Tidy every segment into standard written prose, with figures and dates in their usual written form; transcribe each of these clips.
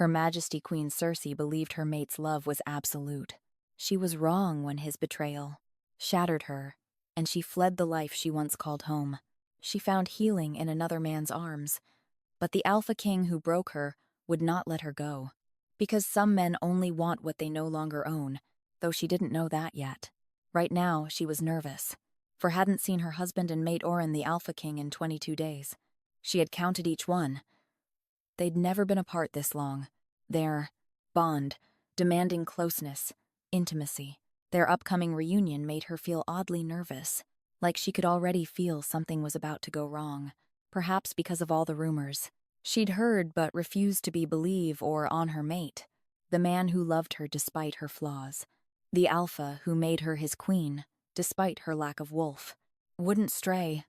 Her Majesty Queen Cersei believed her mate's love was absolute. She was wrong when his betrayal shattered her, and she fled the life she once called home. She found healing in another man's arms, but the Alpha King who broke her would not let her go. Because some men only want what they no longer own, though she didn't know that yet. Right now, she was nervous, for hadn't seen her husband and mate Oran the Alpha King in 22 days. She had counted each one. They'd never been apart this long. Their bond, demanding closeness, intimacy. Their upcoming reunion made her feel oddly nervous, like she could already feel something was about to go wrong, perhaps because of all the rumors she'd heard but refused to believe or on her mate, the man who loved her despite her flaws, the Alpha who made her his queen despite her lack of wolf, wouldn't stray,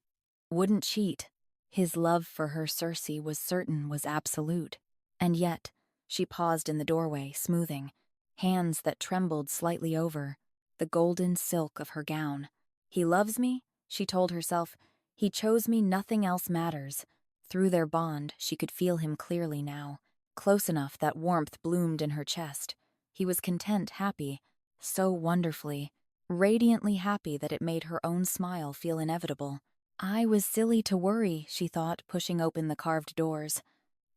wouldn't cheat. His love for her Cersei was certain was absolute, and yet she paused in the doorway, smoothing, hands that trembled slightly over the golden silk of her gown. He loves me, she told herself. He chose me, nothing else matters. Through their bond, she could feel him clearly now, close enough that warmth bloomed in her chest. He was content, happy, so wonderfully, radiantly happy that it made her own smile feel inevitable. I was silly to worry, she thought, pushing open the carved doors.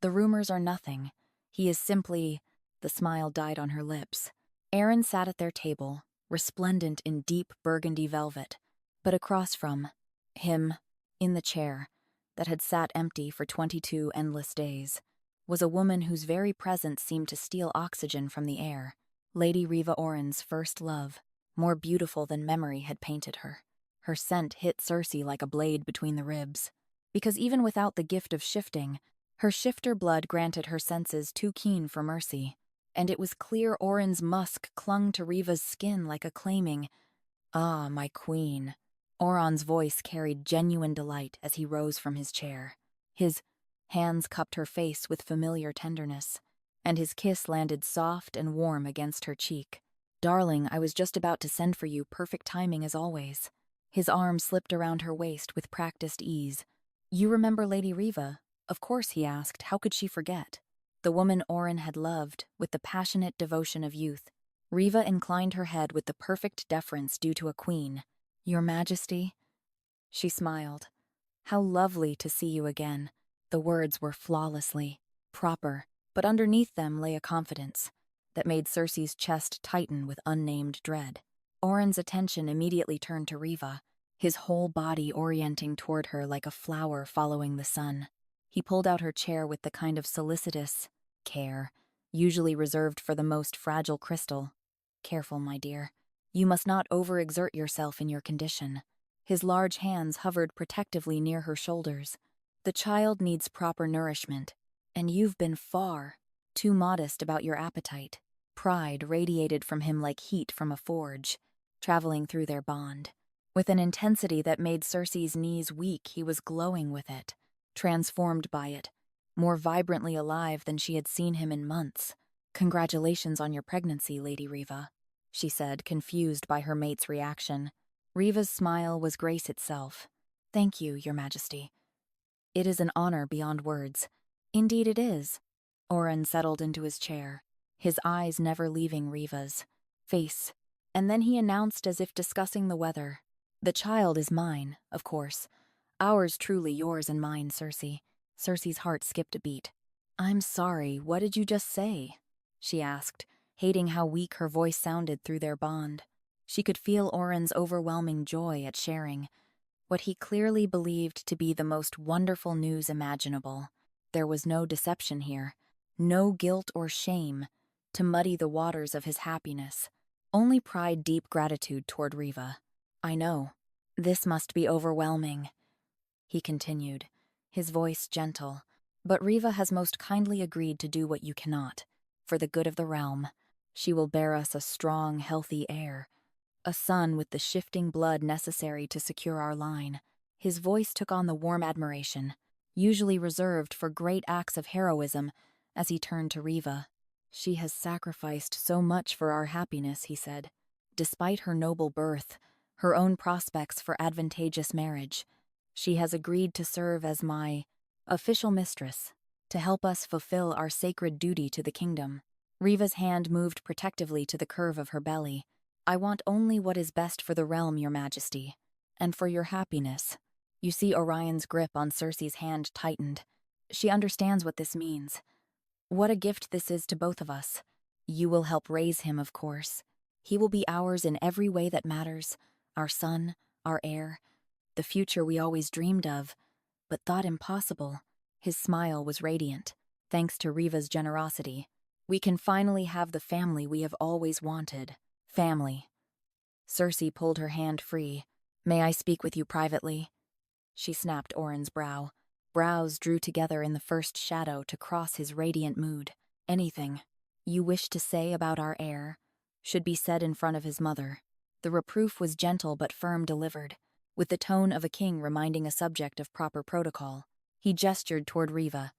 The rumors are nothing. He is simply... The smile died on her lips. Oran sat at their table, resplendent in deep burgundy velvet, but across from him, in the chair that had sat empty for 22 endless days, was a woman whose very presence seemed to steal oxygen from the air. Lady Reva Oran's first love, more beautiful than memory had painted her. Her scent hit Cersei like a blade between the ribs, because even without the gift of shifting, her shifter blood granted her senses too keen for mercy, and it was clear Oran's musk clung to Reva's skin like a claiming, "Ah, my queen." Oran's voice carried genuine delight as he rose from his chair. His hands cupped her face with familiar tenderness, and his kiss landed soft and warm against her cheek. "Darling, I was just about to send for you, perfect timing as always." His arm slipped around her waist with practiced ease. "You remember Lady Reva?" Of course, he asked. How could she forget? The woman Oran had loved, with the passionate devotion of youth. Reva inclined her head with the perfect deference due to a queen. "Your Majesty?" She smiled. "How lovely to see you again." The words were flawlessly proper, but underneath them lay a confidence that made Cersei's chest tighten with unnamed dread. Oran's attention immediately turned to Reva, his whole body orienting toward her like a flower following the sun. He pulled out her chair with the kind of solicitous care usually reserved for the most fragile crystal. "Careful, my dear. You must not overexert yourself in your condition." His large hands hovered protectively near her shoulders. "The child needs proper nourishment, and you've been far too modest about your appetite." Pride radiated from him like heat from a forge, traveling through their bond. With an intensity that made Cersei's knees weak, he was glowing with it, transformed by it, more vibrantly alive than she had seen him in months. "Congratulations on your pregnancy, Lady Reva," she said, confused by her mate's reaction. Reva's smile was grace itself. "Thank you, Your Majesty. It is an honor beyond words." "Indeed it is." Oran settled into his chair, his eyes never leaving Reva's face, and then he announced as if discussing the weather. "The child is mine, of course. Ours truly, yours and mine, Cersei." Cersei's heart skipped a beat. "I'm sorry, what did you just say?" she asked, hating how weak her voice sounded through their bond. She could feel Oran's overwhelming joy at sharing what he clearly believed to be the most wonderful news imaginable. There was no deception here, no guilt or shame to muddy the waters of his happiness, only pride, deep gratitude toward Reva. "I know. This must be overwhelming," he continued, his voice gentle. "But Reva has most kindly agreed to do what you cannot, for the good of the realm. She will bear us a strong, healthy heir, a son with the shifting blood necessary to secure our line." His voice took on the warm admiration, usually reserved for great acts of heroism, as he turned to Reva. "She has sacrificed so much for our happiness," he said. "Despite her noble birth, her own prospects for advantageous marriage, she has agreed to serve as my official mistress, to help us fulfill our sacred duty to the kingdom. Reva's hand moved protectively to the curve of her belly. I want only what is best for the realm, Your Majesty, and for your happiness. You see Orion's grip on Cersei's hand tightened. She understands what this means. What a gift this is to both of us. You will help raise him, of course. He will be ours in every way that matters. Our son, our heir, the future we always dreamed of, but thought impossible. His smile was radiant, thanks to Reva's generosity. We can finally have the family we have always wanted. Family. Cersei pulled her hand free. May I speak with you privately? She snapped Oran's brow. Brows drew together in the first shadow to cross his radiant mood. Anything you wish to say about our heir should be said in front of his mother. The reproof was gentle but firm delivered, with the tone of a king reminding a subject of proper protocol. He gestured toward Reva.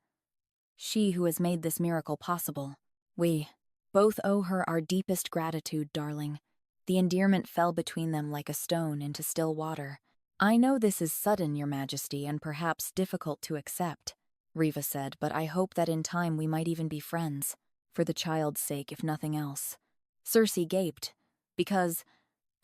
She who has made this miracle possible. We both owe her our deepest gratitude, darling. The endearment fell between them like a stone into still water. I know this is sudden, Your Majesty, and perhaps difficult to accept, Reva said, but I hope that in time we might even be friends, for the child's sake, if nothing else. Cersei gaped, because,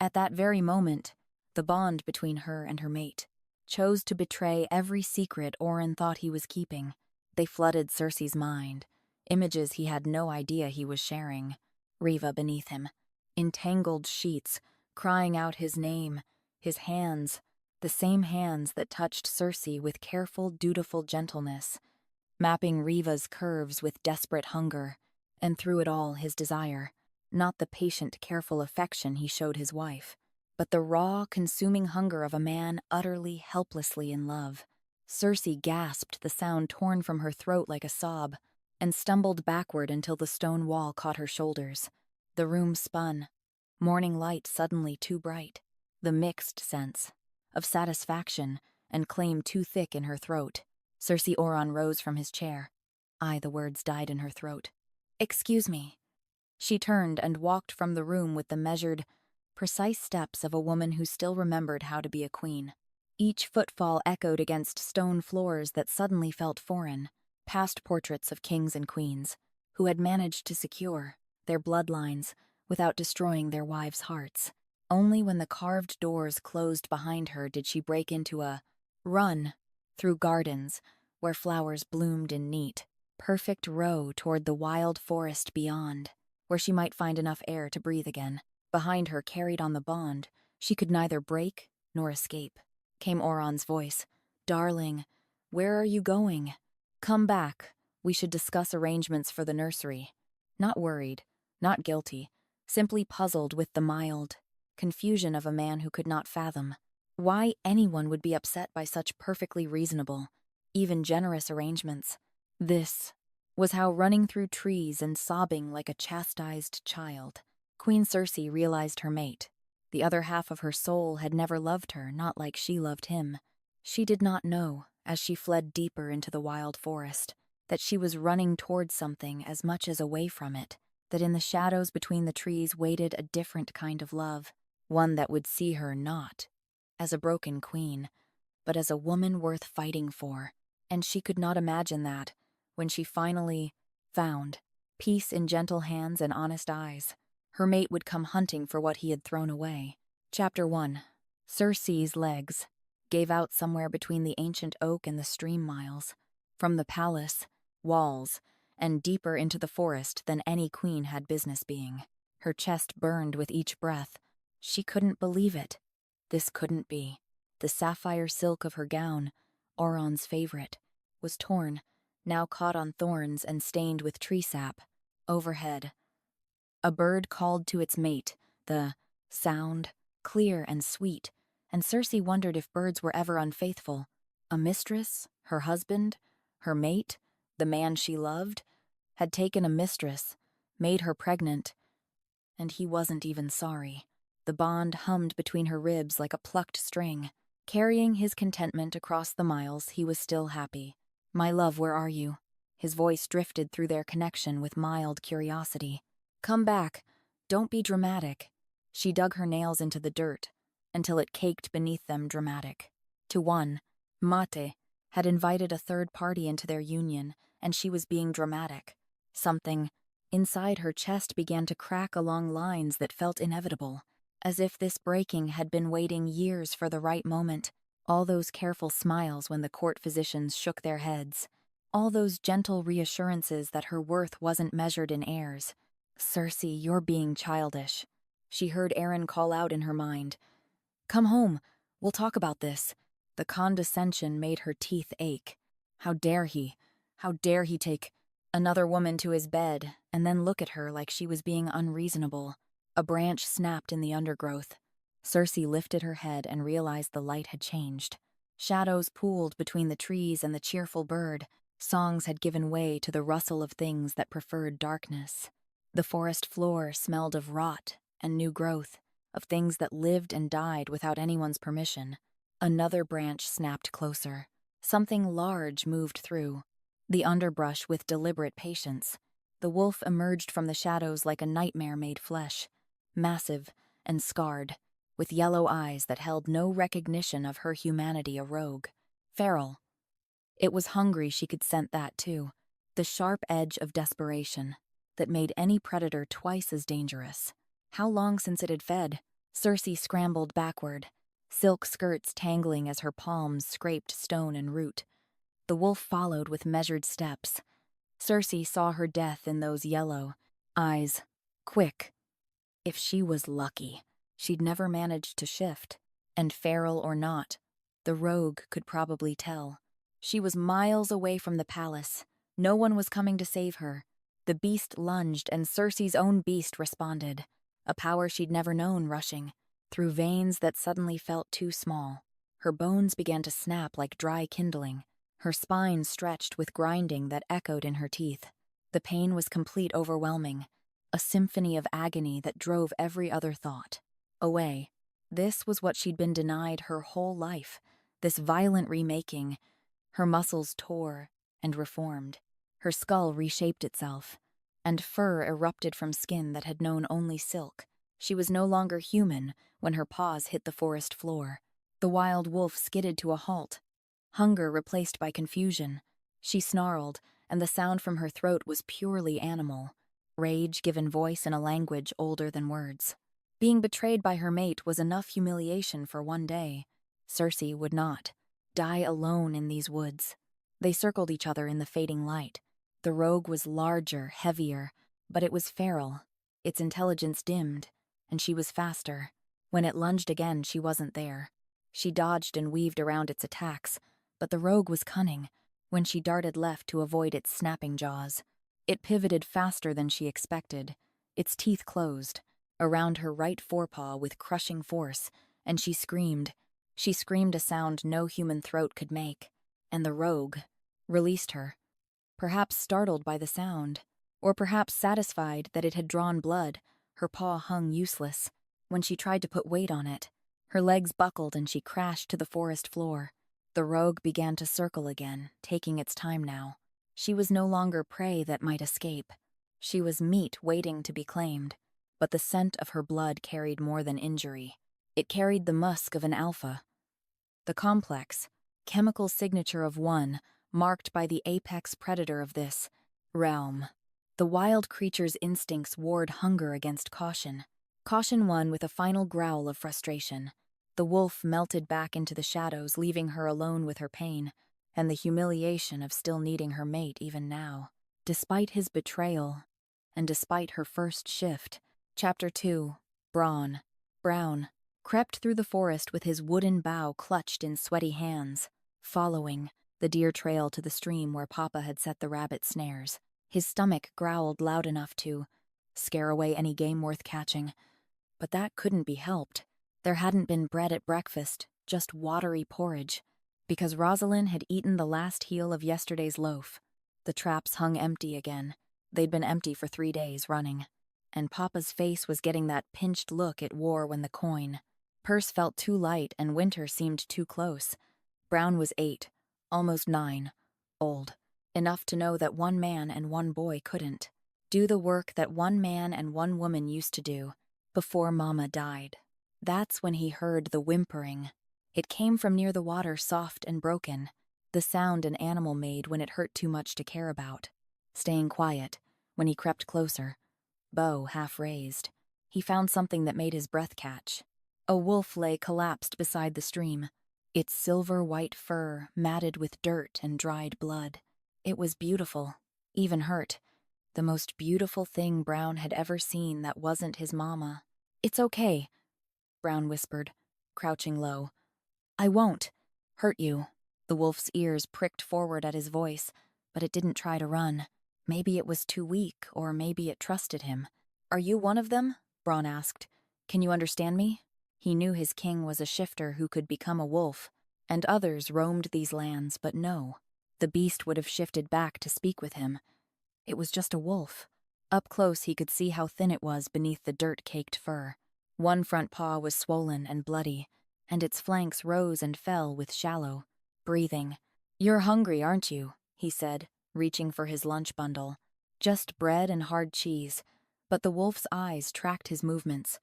at that very moment, the bond between her and her mate chose to betray every secret Oran thought he was keeping. They flooded Cersei's mind, images he had no idea he was sharing. Reva beneath him, entangled sheets, crying out his name, his hands, the same hands that touched Cersei with careful, dutiful gentleness, mapping Reva's curves with desperate hunger, and through it all his desire, not the patient, careful affection he showed his wife, but the raw, consuming hunger of a man utterly, helplessly in love. Cersei gasped, the sound torn from her throat like a sob, and stumbled backward until the stone wall caught her shoulders. The room spun, morning light suddenly too bright, the mixed sense of satisfaction and claim too thick in her throat. Cersei Oran rose from his chair. The words died in her throat. Excuse me. She turned and walked from the room with the measured, precise steps of a woman who still remembered how to be a queen. Each footfall echoed against stone floors that suddenly felt foreign, past portraits of kings and queens, who had managed to secure their bloodlines without destroying their wives' hearts. Only when the carved doors closed behind her did she break into a run through gardens where flowers bloomed in neat, perfect row toward the wild forest beyond, where she might find enough air to breathe again. Behind her, carried on the bond, she could neither break nor escape, came Oran's voice. Darling, where are you going? Come back. We should discuss arrangements for the nursery. Not worried, not guilty, simply puzzled with the mild confusion of a man who could not fathom why anyone would be upset by such perfectly reasonable, even generous arrangements. This was how, running through trees and sobbing like a chastised child, Queen Cersei realized her mate. The other half of her soul had never loved her, not like she loved him. She did not know, as she fled deeper into the wild forest, that she was running towards something as much as away from it, that in the shadows between the trees waited a different kind of love, one that would see her not as a broken queen, but as a woman worth fighting for. And she could not imagine that, when she finally found peace in gentle hands and honest eyes, her mate would come hunting for what he had thrown away. Chapter 1. Cersei's legs gave out somewhere between the ancient oak and the stream miles, from the palace, walls, and deeper into the forest than any queen had business being. Her chest burned with each breath. She couldn't believe it. This couldn't be. The sapphire silk of her gown, Oron's favorite, was torn, now caught on thorns and stained with tree sap. Overhead, a bird called to its mate, the sound, clear and sweet, and Cersei wondered if birds were ever unfaithful. A mistress, her husband, her mate, the man she loved, had taken a mistress, made her pregnant, and he wasn't even sorry. The bond hummed between her ribs like a plucked string. Carrying his contentment across the miles, he was still happy. My love, where are you? His voice drifted through their connection with mild curiosity. Come back. Don't be dramatic. She dug her nails into the dirt, until it caked beneath them, dramatic. To one, mate had invited a third party into their union, and she was being dramatic. Something inside her chest began to crack along lines that felt inevitable, as if this breaking had been waiting years for the right moment. All those careful smiles when the court physicians shook their heads. All those gentle reassurances that her worth wasn't measured in heirs. "Cersei, you're being childish." She heard Aaron call out in her mind. "Come home. We'll talk about this." The condescension made her teeth ache. How dare he? How dare he take another woman to his bed and then look at her like she was being unreasonable? A branch snapped in the undergrowth. Cersei lifted her head and realized the light had changed. Shadows pooled between the trees and the cheerful bird. Songs had given way to the rustle of things that preferred darkness. The forest floor smelled of rot and new growth, of things that lived and died without anyone's permission. Another branch snapped closer. Something large moved through the underbrush with deliberate patience. The wolf emerged from the shadows like a nightmare made flesh, massive and scarred, with yellow eyes that held no recognition of her humanity, a rogue. Feral. It was hungry, she could scent that too, the sharp edge of desperation that made any predator twice as dangerous. How long since it had fed? Cersei scrambled backward, silk skirts tangling as her palms scraped stone and root. The wolf followed with measured steps. Cersei saw her death in those yellow eyes. Quick. If she was lucky, she'd never managed to shift. And feral or not, the rogue could probably tell. She was miles away from the palace. No one was coming to save her. The beast lunged, and Cersei's own beast responded. A power she'd never known rushing through veins that suddenly felt too small. Her bones began to snap like dry kindling. Her spine stretched with grinding that echoed in her teeth. The pain was complete, overwhelming, a symphony of agony that drove every other thought away. This was what she'd been denied her whole life, this violent remaking. Her muscles tore and reformed. Her skull reshaped itself, and fur erupted from skin that had known only silk. She was no longer human when her paws hit the forest floor. The wild wolf skidded to a halt, hunger replaced by confusion. She snarled, and the sound from her throat was purely animal, rage given voice in a language older than words. Being betrayed by her mate was enough humiliation for one day. Cersei would not die alone in these woods. They circled each other in the fading light. The rogue was larger, heavier, but it was feral. Its intelligence dimmed, and she was faster. When it lunged again, she wasn't there. She dodged and weaved around its attacks, but the rogue was cunning. When she darted left to avoid its snapping jaws, it pivoted faster than she expected. Its teeth closed around her right forepaw with crushing force, and she screamed. She screamed a sound no human throat could make, and the rogue released her, perhaps startled by the sound, or perhaps satisfied that it had drawn blood. Her paw hung useless. When she tried to put weight on it, her legs buckled and she crashed to the forest floor. The rogue began to circle again, taking its time now. She was no longer prey that might escape. She was meat waiting to be claimed, but the scent of her blood carried more than injury. It carried the musk of an alpha. The complex, chemical signature of one, marked by the apex predator of this realm. The wild creature's instincts warred hunger against caution. Caution won with a final growl of frustration. The wolf melted back into the shadows, leaving her alone with her pain, and the humiliation of still needing her mate even now. Despite his betrayal, and despite her first shift, Chapter 2, Brown crept through the forest with his wooden bow clutched in sweaty hands, following the deer trail to the stream where Papa had set the rabbit snares. His stomach growled loud enough to scare away any game worth catching, but that couldn't be helped. There hadn't been bread at breakfast, just watery porridge, because Rosalind had eaten the last heel of yesterday's loaf. The traps hung empty again. They'd been empty for 3 days running, and Papa's face was getting that pinched look it wore when the coin purse felt too light and winter seemed too close. Brown was 8, almost 9, old, enough to know that one man and one boy couldn't do the work that one man and one woman used to do before Mama died. That's when he heard the whimpering. It came from near the water, soft and broken. the sound an animal made when it hurt too much to care about. Staying quiet, when he crept closer, bow half raised, he found something that made his breath catch. A wolf lay collapsed beside the stream, its silver-white fur matted with dirt and dried blood. It was beautiful, even hurt. The most beautiful thing Brown had ever seen that wasn't his mama. "It's okay," Brown whispered, crouching low. "I won't hurt you." The wolf's ears pricked forward at his voice, but it didn't try to run. Maybe it was too weak, or maybe it trusted him. "Are you one of them?" Bronn asked. "Can you understand me?" He knew his king was a shifter who could become a wolf, and others roamed these lands, but no. The beast would have shifted back to speak with him. It was just a wolf. Up close he could see how thin it was beneath the dirt-caked fur. One front paw was swollen and bloody, and its flanks rose and fell with shallow breathing. "You're hungry, aren't you?" he said, reaching for his lunch bundle. "Just bread and hard cheese." But the wolf's eyes tracked his movements.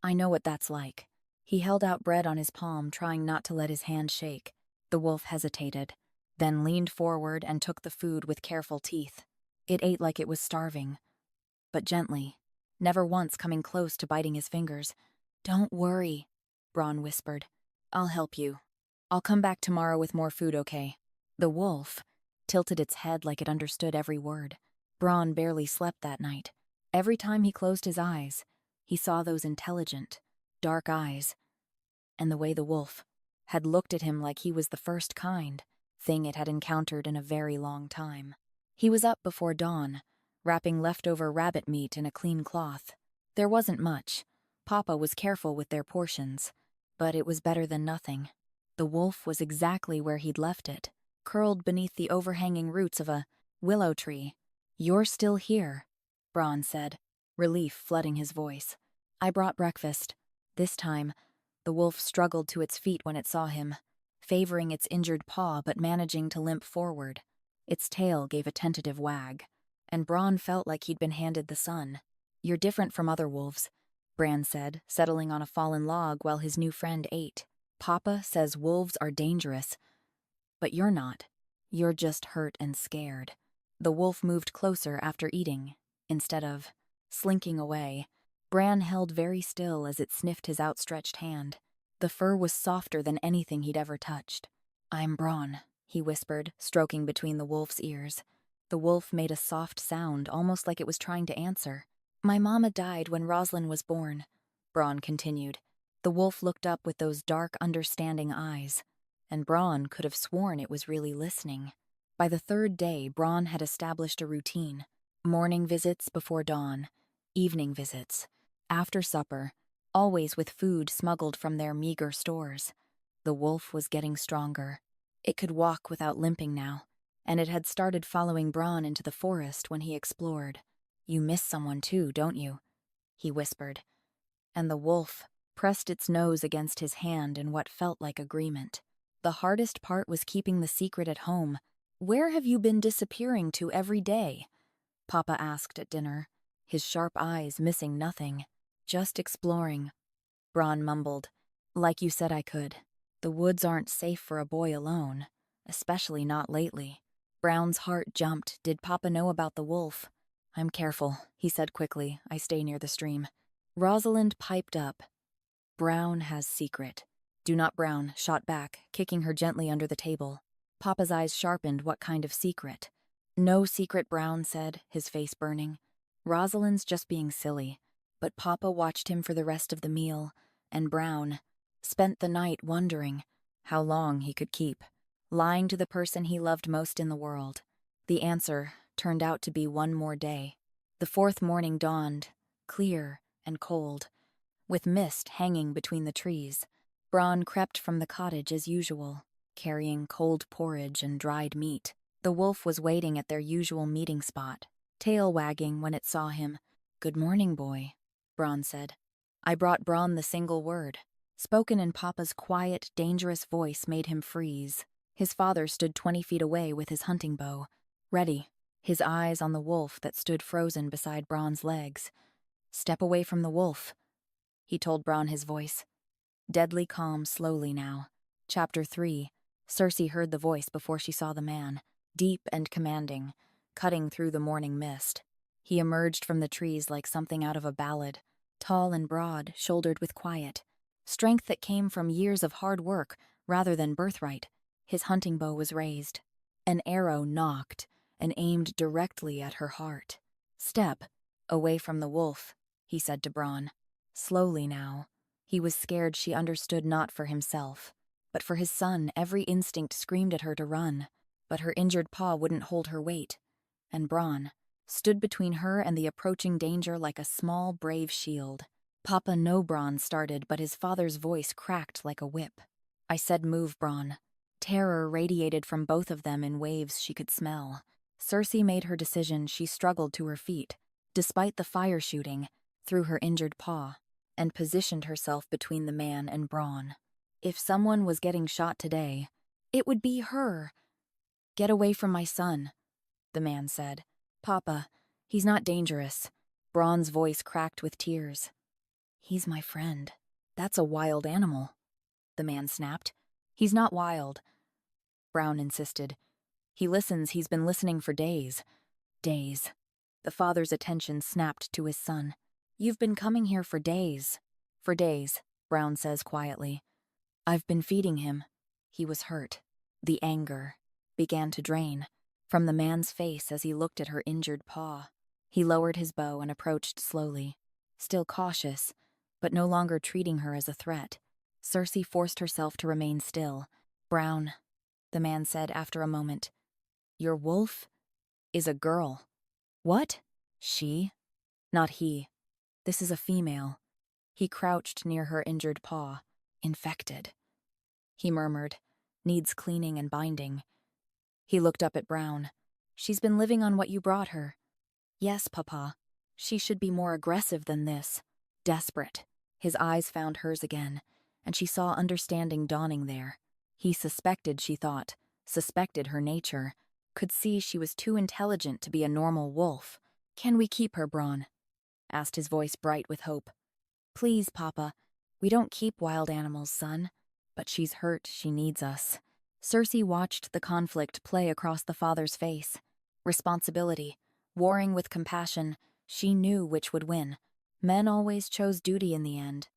"I know what that's like." He held out bread on his palm, trying not to let his hand shake. The wolf hesitated, then leaned forward and took the food with careful teeth. It ate like it was starving, but gently, never once coming close to biting his fingers. "Don't worry," Bronn whispered. "I'll help you. I'll come back tomorrow with more food, okay?" The wolf tilted its head like it understood every word. Bronn barely slept that night. Every time he closed his eyes, he saw those intelligent, dark eyes, and the way the wolf had looked at him like he was the first kind thing it had encountered in a very long time. He was up before dawn, wrapping leftover rabbit meat in a clean cloth. There wasn't much. Papa was careful with their portions, but it was better than nothing. The wolf was exactly where he'd left it, curled beneath the overhanging roots of a willow tree. "You're still here," Bronn said, relief flooding his voice. "I brought breakfast." This time, the wolf struggled to its feet when it saw him, favoring its injured paw but managing to limp forward. Its tail gave a tentative wag, and Bronn felt like he'd been handed the sun. "You're different from other wolves," Bran said, settling on a fallen log while his new friend ate. "Papa says wolves are dangerous, but you're not. You're just hurt and scared." The wolf moved closer after eating, instead of slinking away. Bran held very still as it sniffed his outstretched hand. The fur was softer than anything he'd ever touched. "I'm Bronn," he whispered, stroking between the wolf's ears. The wolf made a soft sound, almost like it was trying to answer. "My mama died when Roslyn was born," Bronn continued. The wolf looked up with those dark, understanding eyes, and Bronn could have sworn it was really listening. By the third day, Bronn had established a routine. Morning visits before dawn, evening visits, after supper, always with food smuggled from their meager stores. The wolf was getting stronger. It could walk without limping now, and it had started following Bronn into the forest when he explored. "You miss someone too, don't you?" he whispered. And the wolf pressed its nose against his hand in what felt like agreement. The hardest part was keeping the secret at home. "Where have you been disappearing to every day?" Papa asked at dinner, his sharp eyes missing nothing. "Just exploring," Bronn mumbled. "Like you said I could. The woods aren't safe for a boy alone, especially not lately." Brown's heart jumped. Did Papa know about the wolf? "I'm careful," he said quickly. "I stay near the stream." Rosalind piped up. "Brown has secret." "Do not," Brown shot back, kicking her gently under the table. Papa's eyes sharpened. "What kind of secret?" "No secret," Brown said, his face burning. "Rosalind's just being silly." But Papa watched him for the rest of the meal, and Brown spent the night wondering how long he could keep lying to the person he loved most in the world. The answer turned out to be one more day. The fourth morning dawned, clear and cold, with mist hanging between the trees. Bronn crept from the cottage as usual, carrying cold porridge and dried meat. The wolf was waiting at their usual meeting spot, tail wagging when it saw him. "Good morning, boy," Bronn said. I brought Bronn the single word. Spoken in Papa's quiet, dangerous voice made him freeze. His father stood 20 feet away with his hunting bow, ready, his eyes on the wolf that stood frozen beside Bronn's legs. "Step away from the wolf," he told Bronn, his voice deadly calm slowly now. Chapter 3, Cersei heard the voice before she saw the man, deep and commanding, cutting through the morning mist. He emerged from the trees like something out of a ballad, tall and broad, shouldered with quiet. Strength that came from years of hard work rather than birthright. His hunting bow was raised. An arrow knocked and aimed directly at her heart. "Step away from the wolf," he said to Bronn. Slowly now. He was scared she understood not for himself, but for his son. Every instinct screamed at her to run, but her injured paw wouldn't hold her weight. And Bronn stood between her and the approaching danger like a small, brave shield. "Papa, no," Bronn started, but his father's voice cracked like a whip. "I said move, Bronn." Terror radiated from both of them in waves she could smell. Cersei made her decision. She struggled to her feet, despite the fire shooting, through her injured paw, and positioned herself between the man and Bronn. If someone was getting shot today, it would be her. "Get away from my son," the man said. "Papa, he's not dangerous." Bronn's voice cracked with tears. "He's my friend." "That's a wild animal," the man snapped. "He's not wild," Brown insisted. "He listens. He's been listening for days." Days. The father's attention snapped to his son. "You've been coming here for days." "For days," Brown says quietly. "I've been feeding him." He was hurt. The anger began to drain from the man's face as he looked at her injured paw. He lowered his bow and approached slowly, still cautious, but no longer treating her as a threat. Cersei forced herself to remain still. "Brown," the man said after a moment, "your wolf is a girl." "What?" "She?" "Not he. This is a female." He crouched near her injured paw. "Infected," he murmured. "Needs cleaning and binding." He looked up at Brown. "She's been living on what you brought her." "Yes, Papa. She should be more aggressive than this." Desperate. His eyes found hers again, and she saw understanding dawning there. He suspected, she thought, suspected her nature, could see she was too intelligent to be a normal wolf. "Can we keep her, Bronn?" asked his voice bright with hope. "Please, Papa. We don't keep wild animals, son. But she's hurt. She needs us." Cersei watched the conflict play across the father's face. Responsibility, warring with compassion. She knew which would win. Men always chose duty in the end.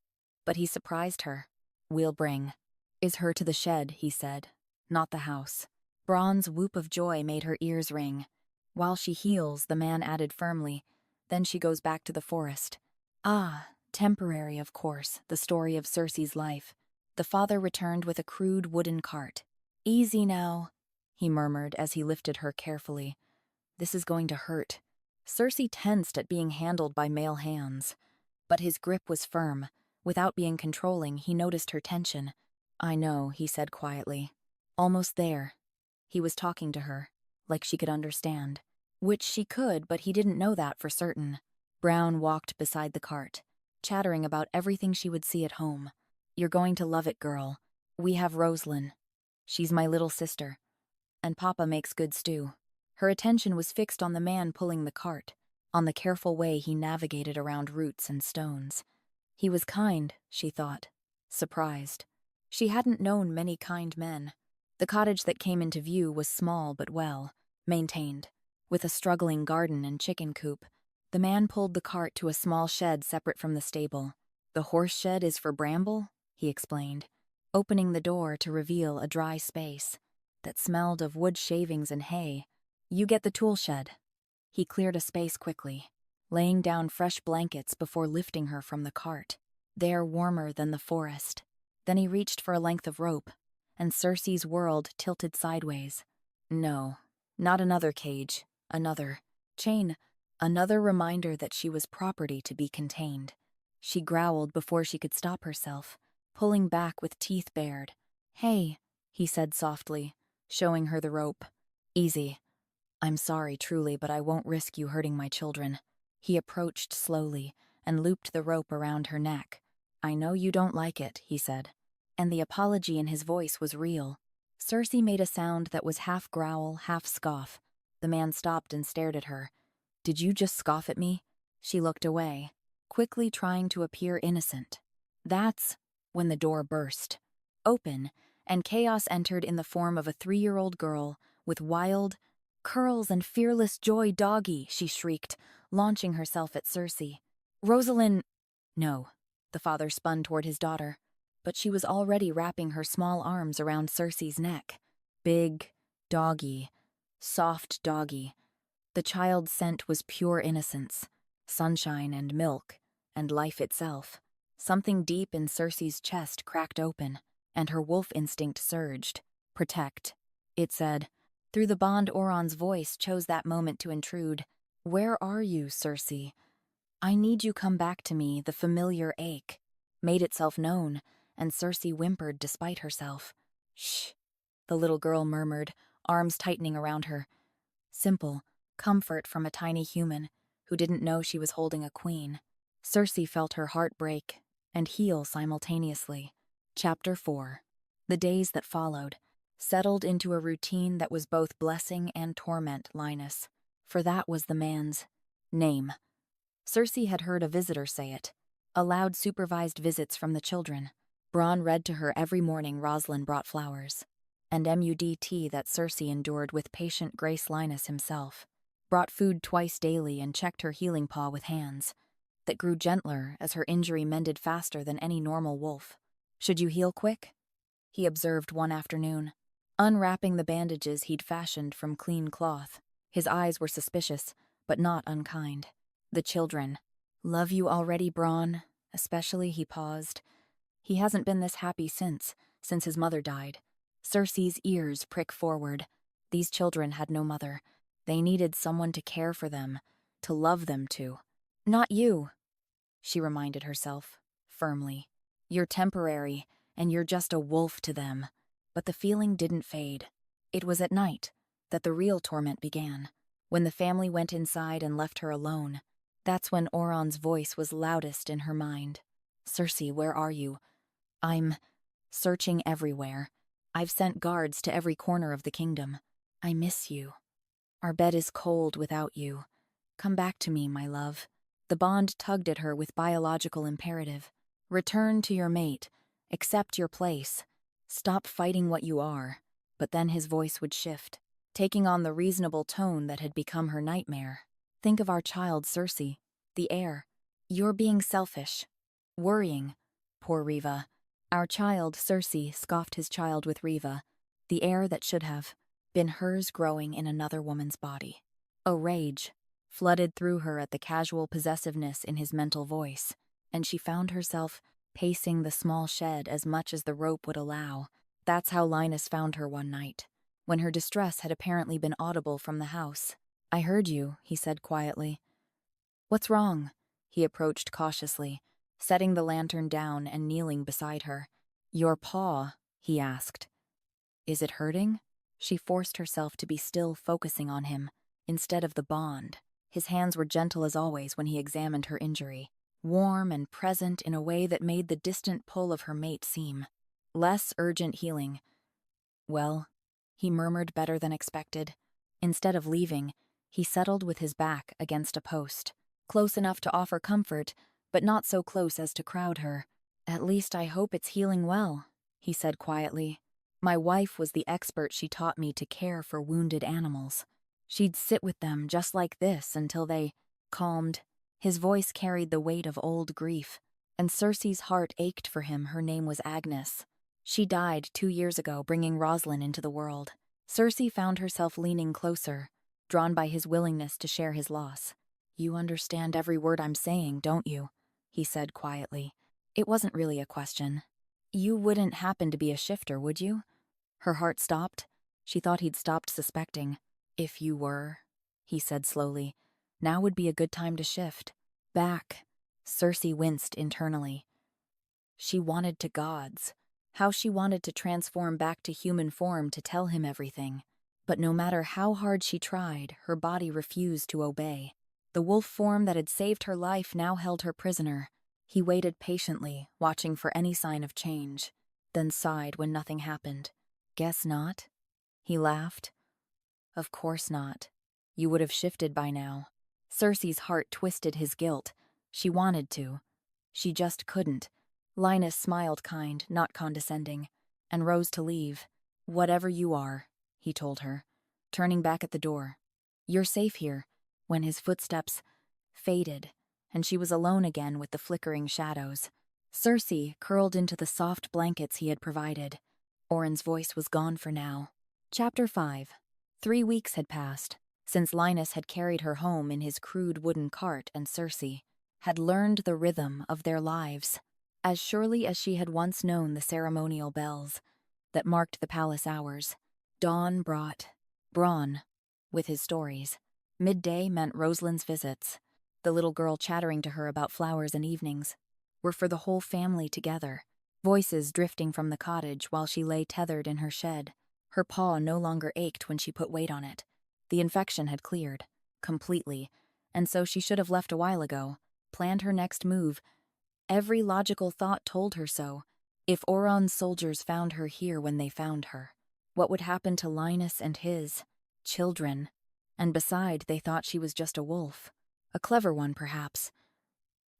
But he surprised her. "We'll bring is her to the shed," he said, "not the house." Bronn's whoop of joy made her ears ring. "While she heals," the man added firmly, "then she goes back to the forest." Ah, temporary, of course, the story of Cersei's life. The father returned with a crude wooden cart. "Easy now," he murmured as he lifted her carefully. "This is going to hurt." Cersei tensed at being handled by male hands. But his grip was firm. Without being controlling, he noticed her tension. "I know," he said quietly. "Almost there." He was talking to her, like she could understand. Which she could, but he didn't know that for certain. Brown walked beside the cart, chattering about everything she would see at home. "You're going to love it, girl. We have Roslyn. She's my little sister. And Papa makes good stew." Her attention was fixed on the man pulling the cart, on the careful way he navigated around roots and stones. He was kind, she thought, surprised. She hadn't known many kind men. The cottage that came into view was small but well maintained, with a struggling garden and chicken coop. The man pulled the cart to a small shed separate from the stable. "The horse shed is for Bramble," he explained, opening the door to reveal a dry space that smelled of wood shavings and hay. "You get the tool shed." He cleared a space quickly, laying down fresh blankets before lifting her from the cart. There, warmer than the forest. Then he reached for a length of rope, and Cersei's world tilted sideways. No, not another cage, another chain, another reminder that she was property to be contained. She growled before she could stop herself, pulling back with teeth bared. "Hey," he said softly, showing her the rope. "Easy. I'm sorry, truly, but I won't risk you hurting my children." He approached slowly and looped the rope around her neck. "I know you don't like it," he said, and the apology in his voice was real. Cersei made a sound that was half growl, half scoff. The man stopped and stared at her. "Did you just scoff at me?" She looked away, quickly trying to appear innocent. That's when the door burst open, and chaos entered in the form of a 3-year-old girl with wild curls and fearless joy. Doggy, she shrieked, launching herself at Cersei. Rosalind. No. The father spun toward his daughter, but she was already wrapping her small arms around Cersei's neck. Big, doggy, soft doggy. The child's scent was pure innocence, sunshine and milk, and life itself. Something deep in Cersei's chest cracked open, and her wolf instinct surged. Protect, it said. Through the bond, Oran's voice chose that moment to intrude. Where are you, Cersei? I need you come back to me. The familiar ache made itself known, and Cersei whimpered despite herself. Shh, the little girl murmured, arms tightening around her. Simple comfort from a tiny human who didn't know she was holding a queen. Cersei felt her heart break and heal simultaneously. Chapter 4. The days that followed settled into a routine that was both blessing and torment. Linus, for that was the man's name. Cersei had heard a visitor say it, allowed supervised visits from the children. Bronn read to her every morning. Rosalind brought flowers, and MUDT that Cersei endured with patient grace. Linus himself brought food twice daily and checked her healing paw with hands that grew gentler as her injury mended faster than any normal wolf. Should you heal quick? He observed one afternoon, unwrapping the bandages he'd fashioned from clean cloth. His eyes were suspicious, but not unkind. The children. Love you already, Bronn? Especially, he paused. He hasn't been this happy since his mother died. Cersei's ears prick forward. These children had no mother. They needed someone to care for them, to love them too. Not you, she reminded herself, firmly. You're temporary, and you're just a wolf to them. But the feeling didn't fade. It was at night that the real torment began, when the family went inside and left her alone. That's when Oran's voice was loudest in her mind. Cersei, where are you? I'm searching everywhere. I've sent guards to every corner of the kingdom. I miss you. Our bed is cold without you. Come back to me, my love. The bond tugged at her with biological imperative. Return to your mate. Accept your place. Stop fighting what you are. But then his voice would shift, taking on the reasonable tone that had become her nightmare. Think of our child, Cersei, the heir. You're being selfish. Worrying. Poor Reva. Our child, Cersei, scoffed his child with Reva, the heir that should have been hers growing in another woman's body. A rage flooded through her at the casual possessiveness in his mental voice, and she found herself pacing the small shed as much as the rope would allow. That's how Linus found her one night, when her distress had apparently been audible from the house. I heard you, he said quietly. What's wrong? He approached cautiously, setting the lantern down and kneeling beside her. Your paw, he asked. Is it hurting? She forced herself to be still, focusing on him, instead of the bond. His hands were gentle as always when he examined her injury, warm and present in a way that made the distant pull of her mate seem less urgent. Healing. Well, he murmured, better than expected. Instead of leaving, he settled with his back against a post, close enough to offer comfort, but not so close as to crowd her. At least I hope it's healing well, he said quietly. My wife was the expert. She taught me to care for wounded animals. She'd sit with them just like this until they calmed. His voice carried the weight of old grief, and Cersei's heart ached for him. Her name was Agnes. She died 2 years ago, bringing Rosalind into the world. Cersei found herself leaning closer, drawn by his willingness to share his loss. You understand every word I'm saying, don't you? He said quietly. It wasn't really a question. You wouldn't happen to be a shifter, would you? Her heart stopped. She thought he'd stopped suspecting. If you were, he said slowly, now would be a good time to shift. Back. Cersei winced internally. She wanted to gods. How she wanted to transform back to human form to tell him everything. But no matter how hard she tried, her body refused to obey. The wolf form that had saved her life now held her prisoner. He waited patiently, watching for any sign of change, then sighed when nothing happened. Guess not? He laughed. Of course not. You would have shifted by now. Cersei's heart twisted his guilt. She wanted to. She just couldn't. Linus smiled, kind, not condescending. and rose to leave. "Whatever you are," he told her, turning back at the door. "You're safe here," when his footsteps faded, and she was alone again with the flickering shadows. Cersei curled into the soft blankets he had provided. Oran's voice was gone for now. Chapter 5. 3 weeks had passed since Linus had carried her home in his crude wooden cart, and Cersei had learned the rhythm of their lives. As surely as she had once known the ceremonial bells that marked the palace hours, dawn brought Bronn with his stories. Midday meant Rosalind's visits. The little girl chattering to her about flowers and evenings were for the whole family together, voices drifting from the cottage while she lay tethered in her shed. Her paw no longer ached when she put weight on it. The infection had cleared, completely, and so she should have left a while ago, planned her next move. Every logical thought told her so. If Oron's soldiers found her here when they found her, what would happen to Linus and his children? And beside, they thought she was just a wolf. A clever one, perhaps,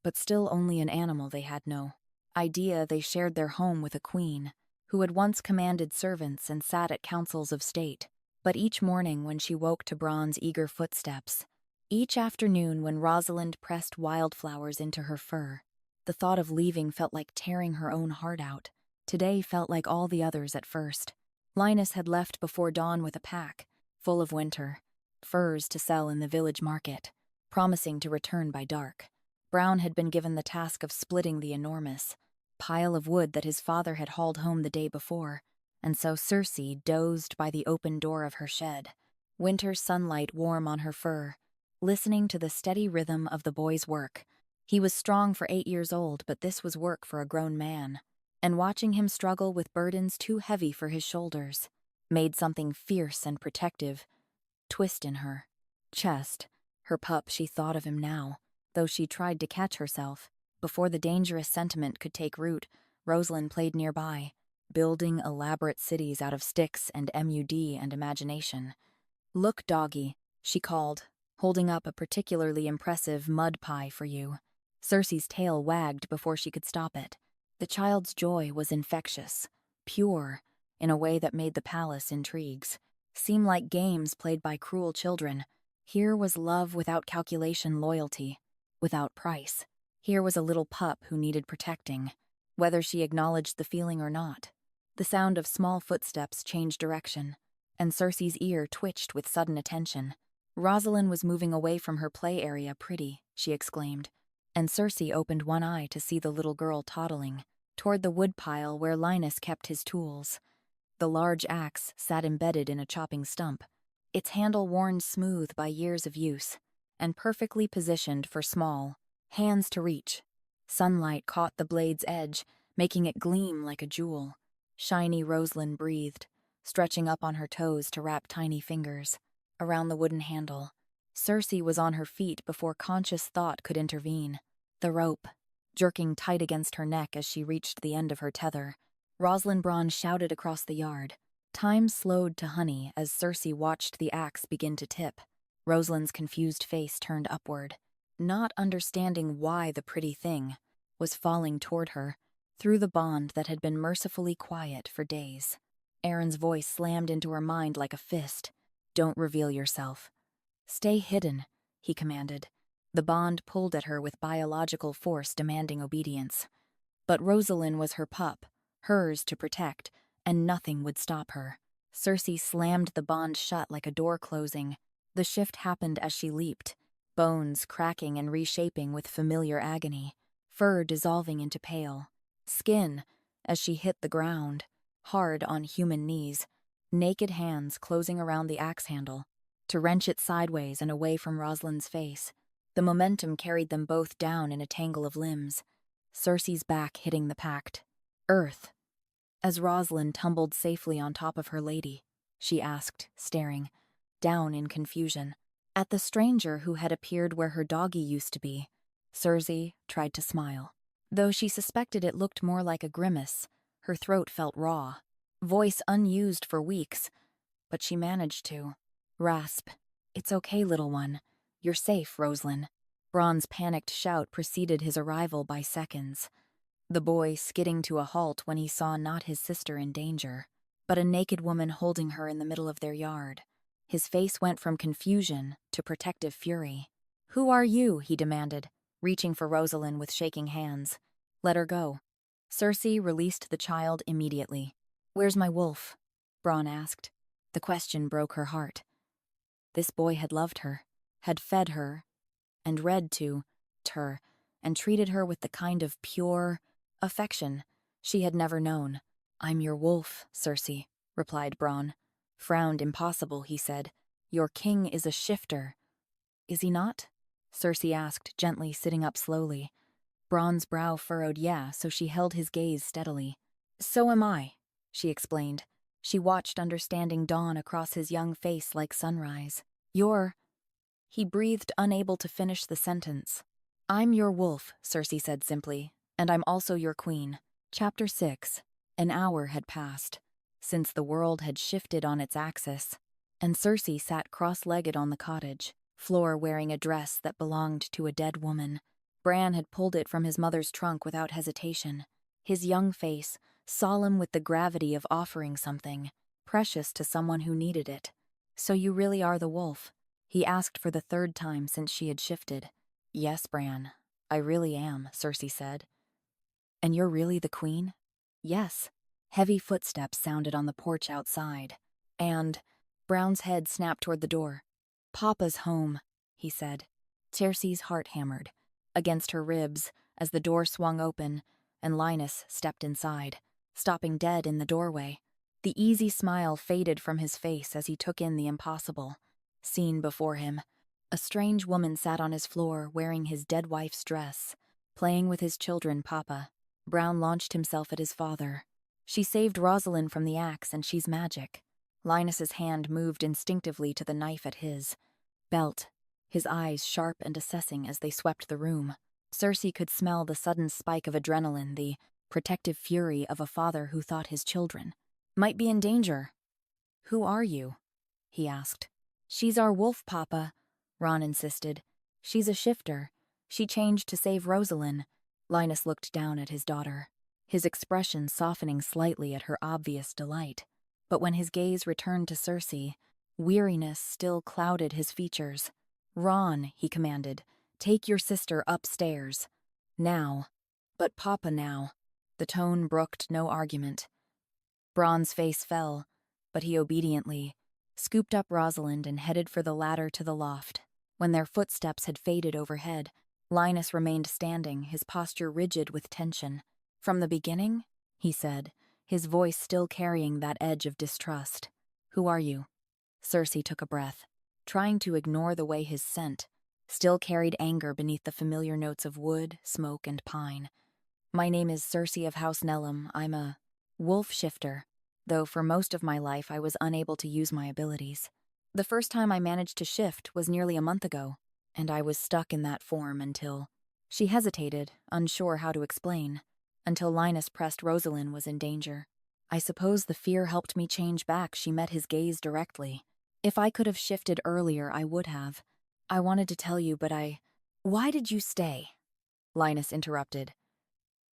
but still only an animal. They had no idea they shared their home with a queen who had once commanded servants and sat at councils of state. But each morning when she woke to Bronn's eager footsteps, each afternoon when Rosalind pressed wildflowers into her fur, the thought of leaving felt like tearing her own heart out. Today felt like all the others at first. Linus had left before dawn with a pack full of winter furs to sell in the village market, promising to return by dark. Brown had been given the task of splitting the enormous pile of wood that his father had hauled home the day before, and so Cersei dozed by the open door of her shed, winter sunlight warm on her fur, listening to the steady rhythm of the boy's work. He was strong for 8 years old, but this was work for a grown man, and watching him struggle with burdens too heavy for his shoulders made something fierce and protective twist in her chest. Her pup, she thought of him now, though she tried to catch herself. Before the dangerous sentiment could take root, Rosalind played nearby, building elaborate cities out of sticks and mud and imagination. "Look, doggy," she called, holding up a particularly impressive mud pie for you. Cersei's tail wagged before she could stop it. The child's joy was infectious, pure, in a way that made the palace intrigues seem like games played by cruel children. Here was love without calculation, loyalty without price. Here was a little pup who needed protecting, whether she acknowledged the feeling or not. The sound of small footsteps changed direction, and Cersei's ear twitched with sudden attention. Rosalind was moving away from her play area. "Pretty," she exclaimed, and Cersei opened one eye to see the little girl toddling toward the woodpile where Linus kept his tools. The large axe sat embedded in a chopping stump, its handle worn smooth by years of use, and perfectly positioned for small hands to reach. Sunlight caught the blade's edge, making it gleam like a jewel. Shiny Rosalind breathed, stretching up on her toes to wrap tiny fingers around the wooden handle. Cersei was on her feet before conscious thought could intervene. The rope, jerking tight against her neck as she reached the end of her tether. Rosalind Bronn shouted across the yard. Time slowed to honey as Cersei watched the axe begin to tip. Rosalind's confused face turned upward, not understanding why the pretty thing was falling toward her through the bond that had been mercifully quiet for days. Aaron's voice slammed into her mind like a fist. "Don't reveal yourself. Stay hidden," he commanded. The bond pulled at her with biological force demanding obedience. But Rosalind was her pup, hers to protect, and nothing would stop her. Cersei slammed the bond shut like a door closing. The shift happened as she leaped, bones cracking and reshaping with familiar agony, fur dissolving into pale skin as she hit the ground, hard on human knees, naked hands closing around the axe handle to wrench it sideways and away from Rosalind's face. The momentum carried them both down in a tangle of limbs, Cersei's back hitting the packed earth. As Rosalind tumbled safely on top of her lady, she asked, staring down in confusion at the stranger who had appeared where her doggy used to be. Cersei tried to smile, though she suspected it looked more like a grimace. Her throat felt raw, voice unused for weeks, but she managed to rasp. "It's okay, little one. You're safe, Rosalind." Bronn's panicked shout preceded his arrival by seconds. the boy skidding to a halt when he saw not his sister in danger, but a naked woman holding her in the middle of their yard. His face went from confusion to protective fury. "Who are you?" he demanded, reaching for Rosalind with shaking hands. "Let her go." Cersei released the child immediately. "Where's my wolf?" Bronn asked. The question broke her heart. This boy had loved her, had fed her, and read to her, and treated her with the kind of pure affection she had never known. "I'm your wolf, Cersei," replied Bronn. Frowned. "Impossible," he said. "Your king is a shifter." "Is he not?" Cersei asked, gently, sitting up slowly. Bronn's brow furrowed. "Yeah," so she held his gaze steadily. "So am I," she explained. She watched understanding dawn across his young face like sunrise. "You're—" He breathed, unable to finish the sentence. "I'm your wolf," Cersei said simply, "and I'm also your queen." Chapter 6. An hour had passed, since the world had shifted on its axis, and Cersei sat cross-legged on the cottage floor wearing a dress that belonged to a dead woman. Bran had pulled it from his mother's trunk without hesitation, his young face solemn with the gravity of offering something precious to someone who needed it. "So you really are the wolf?" he asked for the third time since she had shifted. "Yes, Bran, I really am," Cersei said. "And you're really the queen?" "Yes." Heavy footsteps sounded on the porch outside, and Brown's head snapped toward the door. "Papa's home," he said. Cersei's heart hammered against her ribs as the door swung open and Linus stepped inside, stopping dead in the doorway. The easy smile faded from his face as he took in the impossible scene before him. A strange woman sat on his floor wearing his dead wife's dress, playing with his children. "Papa." Brown launched himself at his father. "She saved Rosalind from the axe, and she's magic." Linus's hand moved instinctively to the knife at his belt, his eyes sharp and assessing as they swept the room. Cersei could smell the sudden spike of adrenaline, the protective fury of a father who thought his children might be in danger. "Who are you?" he asked. "She's our wolf, Papa," Ron insisted. "She's a shifter. She changed to save Rosalind." Linus looked down at his daughter, his expression softening slightly at her obvious delight. But when his gaze returned to Cersei, weariness still clouded his features. "Ron," he commanded, "take your sister upstairs. Now." "But Papa now." The tone brooked no argument. Bronn's face fell, but he obediently scooped up Rosalind and headed for the ladder to the loft. When their footsteps had faded overhead, Linus remained standing, his posture rigid with tension. "From the beginning?" he said, his voice still carrying that edge of distrust. "Who are you?" Cersei took a breath, trying to ignore the way his scent still carried anger beneath the familiar notes of wood, smoke, and pine. "My name is Cersei of House Nellum. I'm a wolf shifter, though for most of my life I was unable to use my abilities. The first time I managed to shift was nearly a month ago, and I was stuck in that form until—" She hesitated, unsure how to explain, until Linus pressed Rosalind was in danger. "I suppose the fear helped me change back." She met his gaze directly. "If I could have shifted earlier, I would have. I wanted to tell you, but I—" "Why did you stay?" Linus interrupted.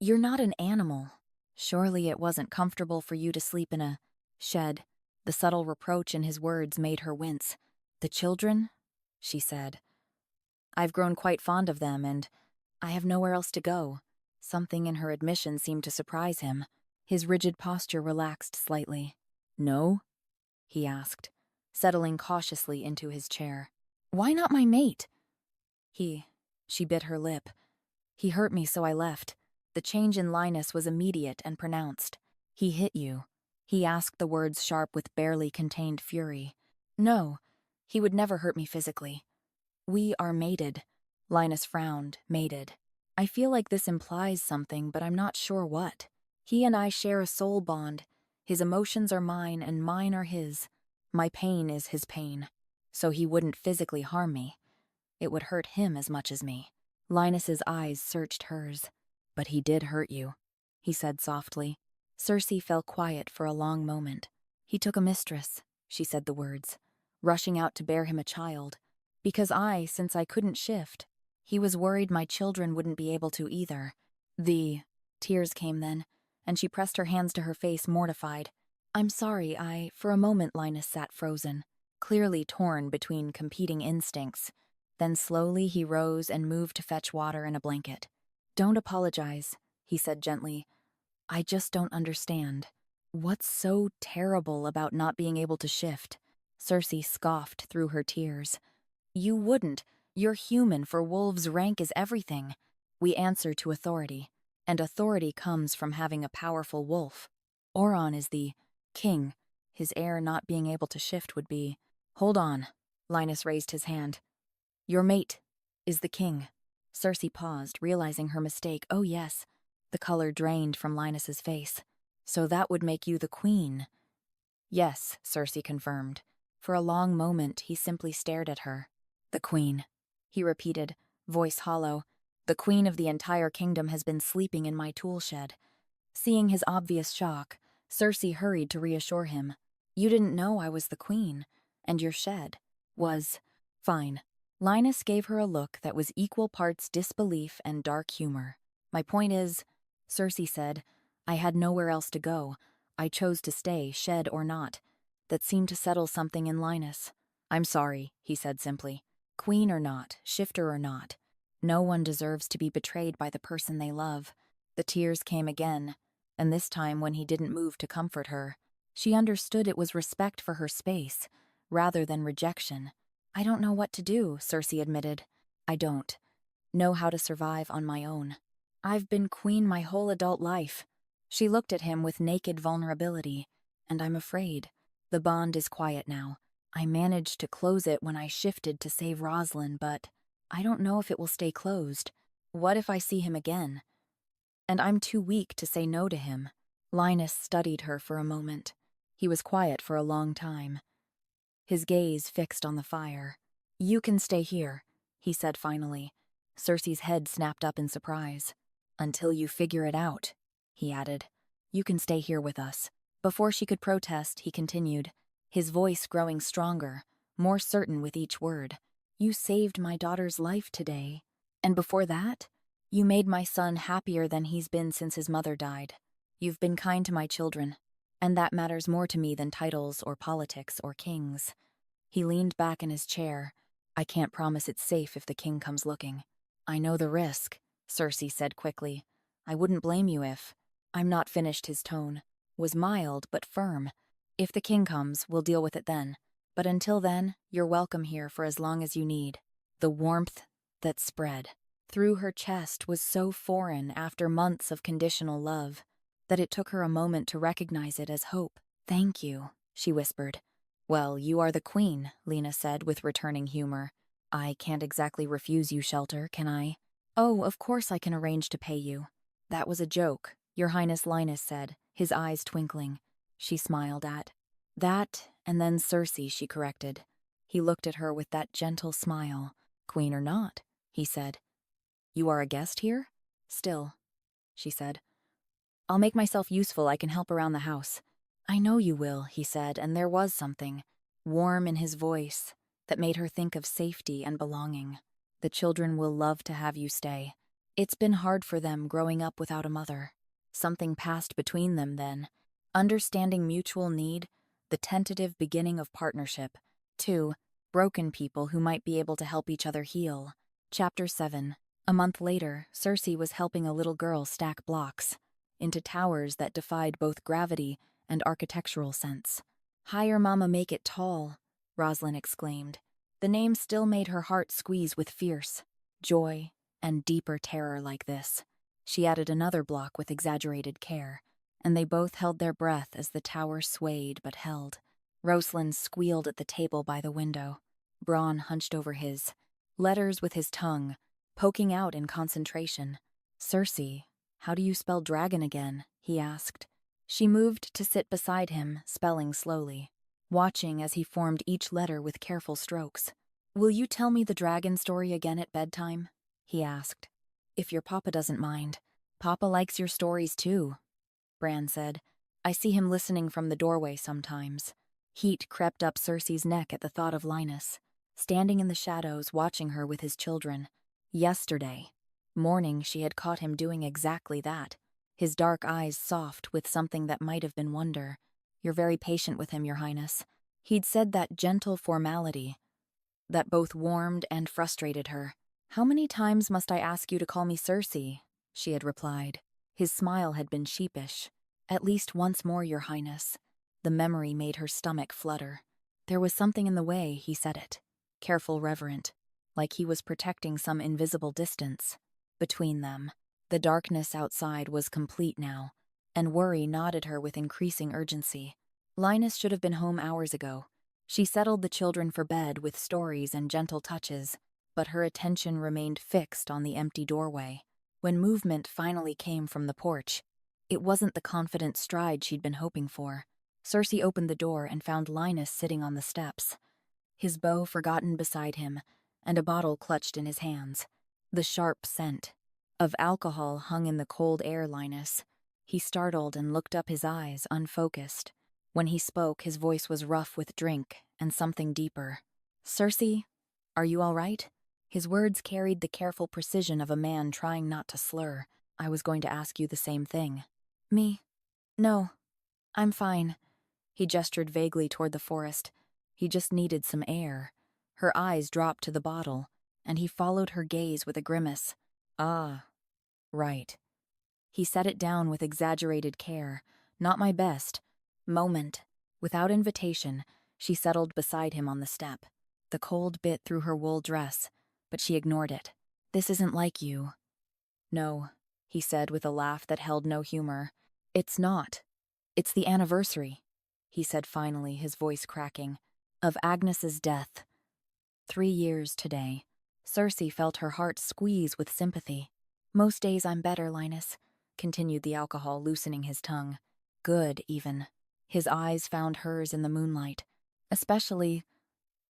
"You're not an animal. Surely it wasn't comfortable for you to sleep in a shed." The subtle reproach in his words made her wince. "The children?" she said. "I've grown quite fond of them, and I have nowhere else to go." Something in her admission seemed to surprise him. His rigid posture relaxed slightly. "No?" he asked, settling cautiously into his chair. "Why not my mate?" She bit her lip. "He hurt me, so I left." The change in Linus was immediate and pronounced. "He hit you?" He asked, the words sharp with barely contained fury. "No, he would never hurt me physically." "We are mated." Linus frowned. "Mated. I feel like this implies something, but I'm not sure what. He and I share a soul bond. His emotions are mine, and mine are his. My pain is his pain. So he wouldn't physically harm me. It would hurt him as much as me." Linus's eyes searched hers. "But he did hurt you," he said softly. Cersei fell quiet for a long moment. "He took a mistress," she said the words, "rushing out to bear him a child. Because since I couldn't shift, he was worried my children wouldn't be able to either." Tears came then, and she pressed her hands to her face, mortified. I'm sorry, For a moment Linus sat frozen, clearly torn between competing instincts. Then slowly he rose and moved to fetch water and a blanket. Don't apologize, he said gently. I just don't understand. What's so terrible about not being able to shift? Cersei scoffed through her tears. You wouldn't. You're human, for wolves' rank is everything. We answer to authority, and authority comes from having a powerful wolf. Oran is the king. His heir not being able to shift would be... Hold on. Linus raised his hand. Your mate is the king. Cersei paused, realizing her mistake. Oh yes. The color drained from Linus's face. So that would make you the queen. Yes, Cersei confirmed. For a long moment, he simply stared at her. The queen, he repeated, voice hollow. The queen of the entire kingdom has been sleeping in my tool shed. Seeing his obvious shock, Cersei hurried to reassure him. You didn't know I was the queen, and your shed was fine. Linus gave her a look that was equal parts disbelief and dark humor. My point is, Cersei said, I had nowhere else to go. I chose to stay, shed or not. That seemed to settle something in Linus. I'm sorry, he said simply. Queen or not, shifter or not. No one deserves to be betrayed by the person they love. The tears came again, and this time when he didn't move to comfort her. She understood it was respect for her space, rather than rejection. I don't know what to do, Cersei admitted. I don't know how to survive on my own. I've been queen my whole adult life. She looked at him with naked vulnerability, and I'm afraid. The bond is quiet now. I managed to close it when I shifted to save Roslyn, but I don't know if it will stay closed. What if I see him again? And I'm too weak to say no to him. Linus studied her for a moment. He was quiet for a long time. His gaze fixed on the fire. You can stay here, he said finally. Cersei's head snapped up in surprise. Until you figure it out, he added. You can stay here with us. Before she could protest, he continued, his voice growing stronger, more certain with each word. You saved my daughter's life today. And before that, you made my son happier than he's been since his mother died. You've been kind to my children, and that matters more to me than titles or politics or kings. He leaned back in his chair. I can't promise it's safe if the king comes looking. I know the risk, Cersei said quickly. I wouldn't blame you if... I'm not finished. His tone was mild but firm. If the king comes, we'll deal with it then. But until then, you're welcome here for as long as you need. The warmth that spread through her chest was so foreign after months of conditional love that it took her a moment to recognize it as hope. Thank you, she whispered. Well, you are the queen, Lena said with returning humor. I can't exactly refuse you shelter, can I? Oh, of course I can arrange to pay you. That was a joke, Your Highness, Linus said, his eyes twinkling. She smiled at that, and then Cersei, she corrected. He looked at her with that gentle smile. Queen or not, he said. You are a guest here? Still, she said. I'll make myself useful. I can help around the house. I know you will, he said, and there was something warm in his voice that made her think of safety and belonging. The children will love to have you stay. It's been hard for them growing up without a mother. Something passed between them then. Understanding mutual need, the tentative beginning of partnership. 2. Broken people who might be able to help each other heal. Chapter 7. A month later, Cersei was helping a little girl stack blocks into towers that defied both gravity and architectural sense. Higher, Mama, make it tall, Roslyn exclaimed. The name still made her heart squeeze with fierce joy and deeper terror like this. She added another block with exaggerated care, and they both held their breath as the tower swayed but held. Roslyn squealed at the table by the window. Bronn hunched over his letters with his tongue, poking out in concentration. Cersei, how do you spell dragon again? He asked. She moved to sit beside him, spelling slowly, watching as he formed each letter with careful strokes. Will you tell me the dragon story again at bedtime? He asked. If your papa doesn't mind. Papa likes your stories too, Bran said. I see him listening from the doorway sometimes. Heat crept up Cersei's neck at the thought of Linus, standing in the shadows watching her with his children. Yesterday morning she had caught him doing exactly that. his dark eyes soft with something that might have been wonder. "You're very patient with him, Your Highness." He'd said that gentle formality that both warmed and frustrated her. "How many times must I ask you to call me Cersei?" she had replied. His smile had been sheepish. "At least once more, Your Highness." The memory made her stomach flutter. There was something in the way he said it. Careful, reverent, like he was protecting some invisible distance between them. The darkness outside was complete now, and worry gnawed her with increasing urgency. Linus should have been home hours ago. She settled the children for bed with stories and gentle touches, but her attention remained fixed on the empty doorway. When movement finally came from the porch, it wasn't the confident stride she'd been hoping for. Cersei opened the door and found Linus sitting on the steps, his bow forgotten beside him, and a bottle clutched in his hands. The sharp scent of alcohol hung in the cold air. Linus. He startled and looked up, his eyes unfocused. When he spoke, his voice was rough with drink and something deeper. "Cersei, are you all right?" His words carried the careful precision of a man trying not to slur. "I was going to ask you the same thing." "Me? No, I'm fine." He gestured vaguely toward the forest. He just needed some air. Her eyes dropped to the bottle, and he followed her gaze with a grimace. "Ah, right." He set it down with exaggerated care. "Not my best." Moment. Without invitation, she settled beside him on the step. The cold bit through her wool dress, but she ignored it. "This isn't like you." "No," he said with a laugh that held no humor. "It's not. It's the anniversary," he said finally, his voice cracking, "of Agnes's death. 3 years today." Cersei felt her heart squeeze with sympathy. "Most days I'm better, Linus," continued the alcohol, loosening his tongue. "Good, even." His eyes found hers in the moonlight. "Especially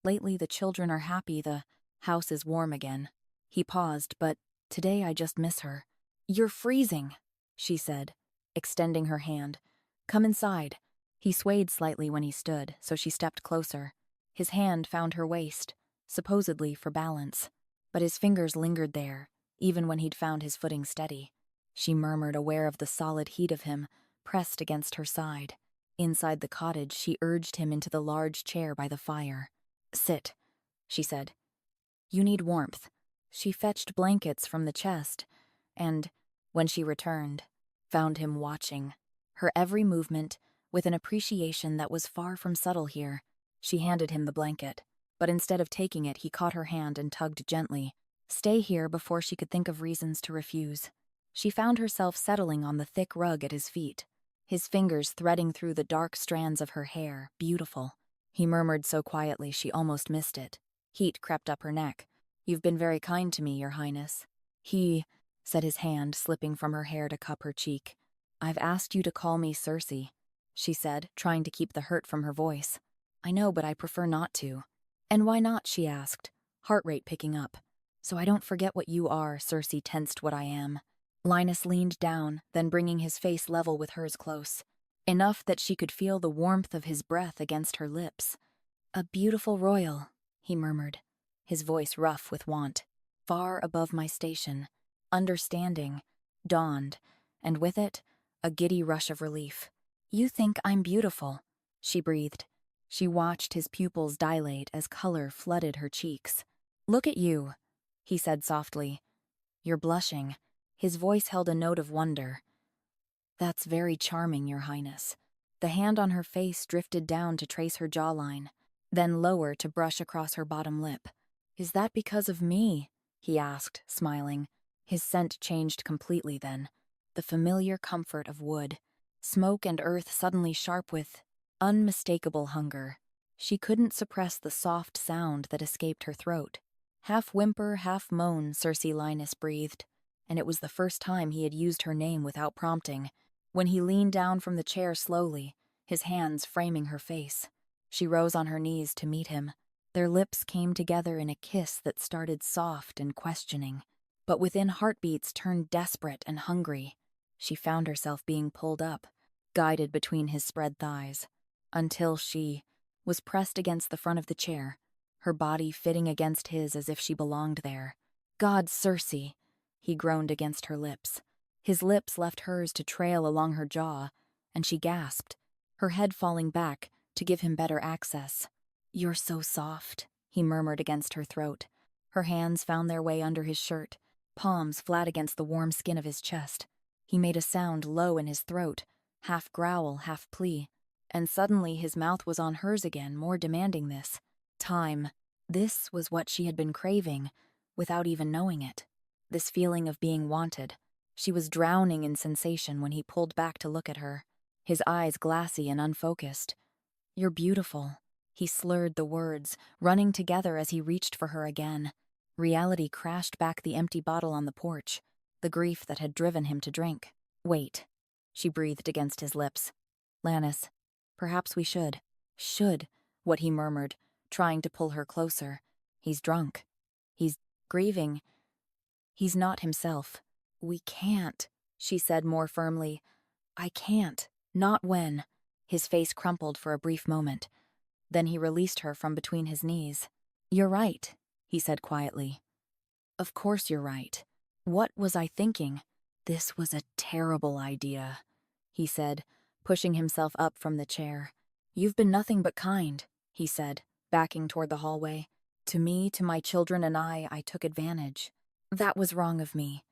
lately, the children are happy, the house is warm again." He paused, "But today I just miss her." "You're freezing," she said, extending her hand. "Come inside." He swayed slightly when he stood, so she stepped closer. His hand found her waist, supposedly for balance, but his fingers lingered there, even when he'd found his footing steady. She murmured, aware of the solid heat of him, pressed against her side. Inside the cottage, she urged him into the large chair by the fire. "Sit," she said. "You need warmth." She fetched blankets from the chest, and, when she returned, found him watching her every movement with an appreciation that was far from subtle here. She handed him the blanket, but instead of taking it, he caught her hand and tugged gently. Stay here before she could think of reasons to refuse. She found herself settling on the thick rug at his feet, his fingers threading through the dark strands of her hair, beautiful. He murmured so quietly she almost missed it. Heat crept up her neck. "You've been very kind to me, Your Highness." He said, his hand slipping from her hair to cup her cheek. "I've asked you to call me Cersei," she said, trying to keep the hurt from her voice. "I know, but I prefer not to." "And why not?" she asked, heart rate picking up. "So I don't forget what you are." Cersei tensed. "What I am." Linus leaned down, then bringing his face level with hers close, enough that she could feel the warmth of his breath against her lips. "A beautiful royal," he murmured, his voice rough with want. "Far above my station." Understanding dawned, and with it, a giddy rush of relief. "You think I'm beautiful," she breathed. She watched his pupils dilate as color flooded her cheeks. "Look at you," he said softly. "You're blushing." His voice held a note of wonder. "That's very charming, Your Highness." The hand on her face drifted down to trace her jawline, then lower to brush across her bottom lip. "Is that because of me?" he asked, smiling. His scent changed completely then. The familiar comfort of wood, smoke and earth suddenly sharp with unmistakable hunger. She couldn't suppress the soft sound that escaped her throat. Half whimper, half moan, Cersei Linus breathed, and it was the first time he had used her name without prompting. When he leaned down from the chair slowly, his hands framing her face, she rose on her knees to meet him. Their lips came together in a kiss that started soft and questioning, but within heartbeats turned desperate and hungry. She found herself being pulled up, guided between his spread thighs, until she was pressed against the front of the chair, her body fitting against his as if she belonged there. "God, Cersei!" he groaned against her lips. His lips left hers to trail along her jaw, and she gasped, her head falling back to give him better access. "You're so soft," he murmured against her throat. Her hands found their way under his shirt, palms flat against the warm skin of his chest. He made a sound low in his throat, half growl, half plea, and suddenly his mouth was on hers again, more demanding this. Time. This was what she had been craving, without even knowing it. This feeling of being wanted. She was drowning in sensation when he pulled back to look at her, his eyes glassy and unfocused. "You're beautiful." He slurred the words, running together as he reached for her again. Reality crashed back the empty bottle on the porch, the grief that had driven him to drink. "Wait," she breathed against his lips. "Linus, perhaps we should." "Should," what he murmured, trying to pull her closer. "He's drunk. He's grieving. He's not himself." "We can't," she said more firmly. "I can't. Not when." His face crumpled for a brief moment. Then he released her from between his knees. "You're right," he said quietly. "Of course you're right. What was I thinking? This was a terrible idea," he said, pushing himself up from the chair. "You've been nothing but kind," he said, backing toward the hallway. "To me, to my children and I took advantage. That was wrong of me."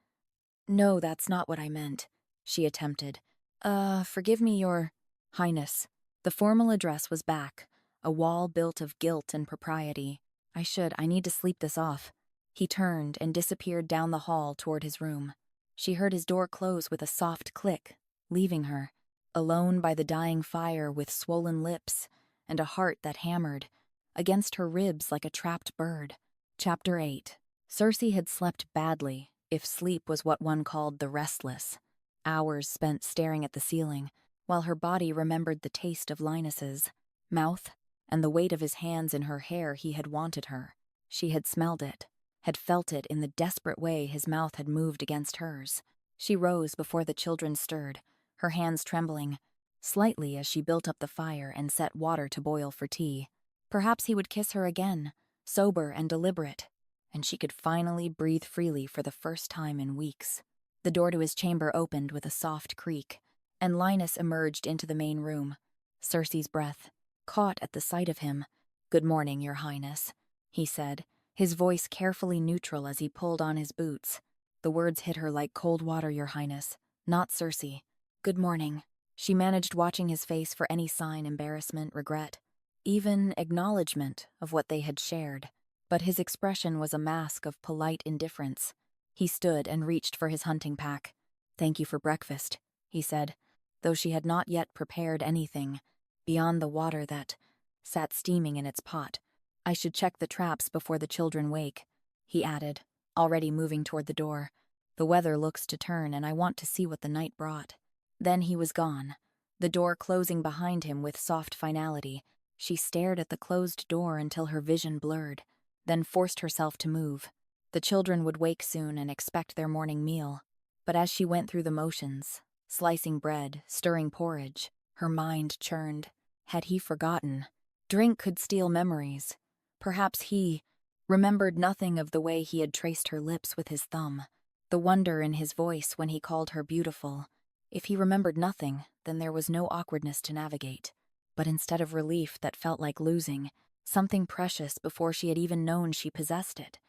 "No, that's not what I meant," she attempted. Forgive me, Your Highness." The formal address was back, a wall built of guilt and propriety. I need to sleep this off." He turned and disappeared down the hall toward his room. She heard his door close with a soft click, leaving her, alone by the dying fire with swollen lips and a heart that hammered against her ribs like a trapped bird. Chapter 8. Cersei had slept badly, if sleep was what one called the restless. Hours spent staring at the ceiling, while her body remembered the taste of Linus's mouth and the weight of his hands in her hair. He had wanted her. She had smelled it, had felt it in the desperate way his mouth had moved against hers. She rose before the children stirred, her hands trembling slightly as she built up the fire and set water to boil for tea. Perhaps he would kiss her again, sober and deliberate, and she could finally breathe freely for the first time in weeks. The door to his chamber opened with a soft creak, and Linus emerged into the main room. Cersei's breath caught at the sight of him. "Good morning, Your Highness," he said, his voice carefully neutral as he pulled on his boots. The words hit her like cold water, Your Highness, not Cersei. "Good morning." She managed watching his face for any sign, embarrassment, regret, even acknowledgement of what they had shared. But his expression was a mask of polite indifference. He stood and reached for his hunting pack. "Thank you for breakfast," he said, though she had not yet prepared anything, beyond the water that sat steaming in its pot. "I should check the traps before the children wake," he added, already moving toward the door. "The weather looks to turn, and I want to see what the night brought." Then he was gone, the door closing behind him with soft finality. She stared at the closed door until her vision blurred, then forced herself to move. The children would wake soon and expect their morning meal. But as she went through the motions, slicing bread, stirring porridge, her mind churned. Had he forgotten? Drink could steal memories. Perhaps he remembered nothing of the way he had traced her lips with his thumb, the wonder in his voice when he called her beautiful. If he remembered nothing, then there was no awkwardness to navigate. But instead of relief that felt like losing something precious before she had even known she possessed it.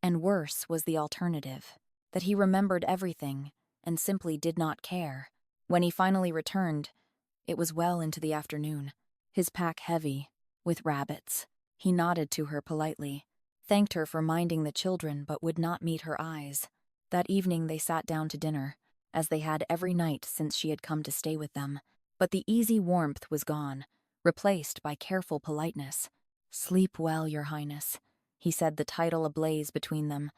And worse was the alternative, that he remembered everything and simply did not care. When he finally returned, it was well into the afternoon, his pack heavy, with rabbits. He nodded to her politely, thanked her for minding the children but would not meet her eyes. That evening they sat down to dinner, as they had every night since she had come to stay with them. But the easy warmth was gone, replaced by careful politeness. "Sleep well, Your Highness," he said, the title ablaze between them.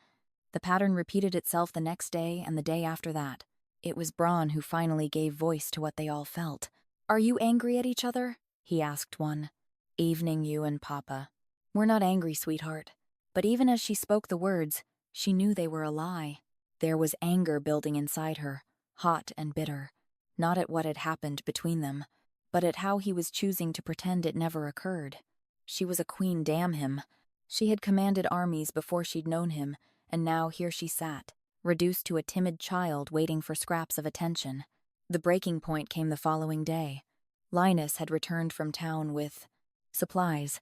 The pattern repeated itself the next day and the day after that. It was Bronn who finally gave voice to what they all felt. "Are you angry at each other?" he asked one. "Evening, you and Papa." "We're not angry, sweetheart." But even as she spoke the words, she knew they were a lie. There was anger building inside her, hot and bitter, not at what had happened between them, but at how he was choosing to pretend it never occurred. She was a queen, damn him. She had commanded armies before she'd known him, and now here she sat, reduced to a timid child waiting for scraps of attention. The breaking point came the following day. Linus had returned from town with supplies.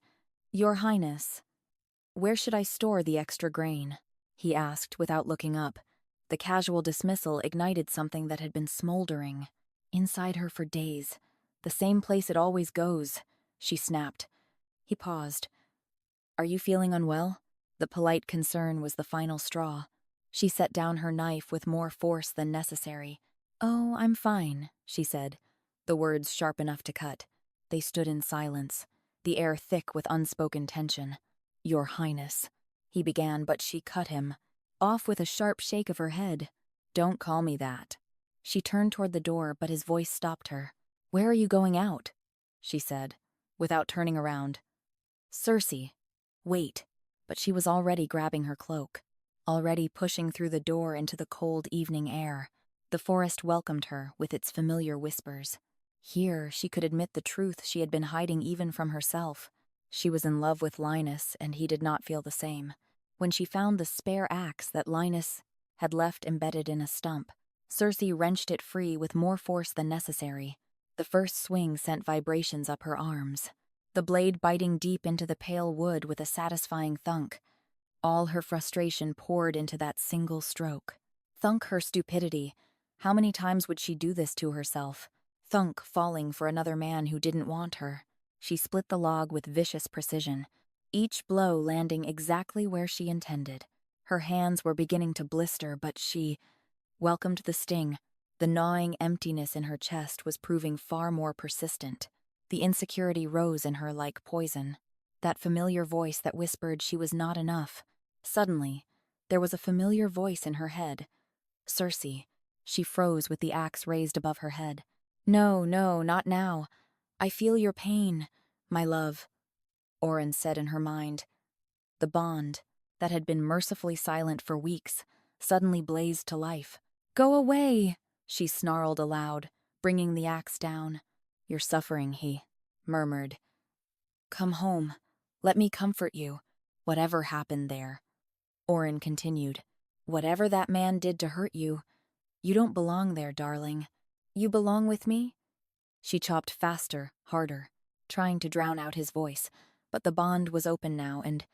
"Your Highness, where should I store the extra grain?" he asked without looking up. The casual dismissal ignited something that had been smoldering inside her for days. "The same place it always goes," she snapped. He paused. "Are you feeling unwell?" The polite concern was the final straw. She set down her knife with more force than necessary. "Oh, I'm fine," she said, the words sharp enough to cut. They stood in silence, the air thick with unspoken tension. "Your Highness," he began, but she cut him off with a sharp shake of her head. "Don't call me that." She turned toward the door, but his voice stopped her. "Where are you going out?" she said, without turning around. "Cersei, wait." But she was already grabbing her cloak, already pushing through the door into the cold evening air. The forest welcomed her with its familiar whispers. Here she could admit the truth she had been hiding even from herself. She was in love with Linus, and he did not feel the same. When she found the spare axe that Linus had left embedded in a stump, Cersei wrenched it free with more force than necessary. The first swing sent vibrations up her arms, the blade biting deep into the pale wood with a satisfying thunk. All her frustration poured into that single stroke. Thunk her stupidity. How many times would she do this to herself? Thunk falling for another man who didn't want her. She split the log with vicious precision, each blow landing exactly where she intended. Her hands were beginning to blister, but she welcomed the sting. The gnawing emptiness in her chest was proving far more persistent. The insecurity rose in her like poison. That familiar voice that whispered she was not enough. Suddenly, there was a familiar voice in her head. "Cersei." She froze with the axe raised above her head. "No, no, not now. I feel your pain, my love," Oran said in her mind. The bond, that had been mercifully silent for weeks, suddenly blazed to life. "Go away," she snarled aloud, bringing the axe down. "You're suffering," he murmured. "Come home. Let me comfort you. Whatever happened there." Oran continued. "Whatever that man did to hurt you, you don't belong there, darling. You belong with me?" She chopped faster, harder, trying to drown out his voice, but the bond was open now, and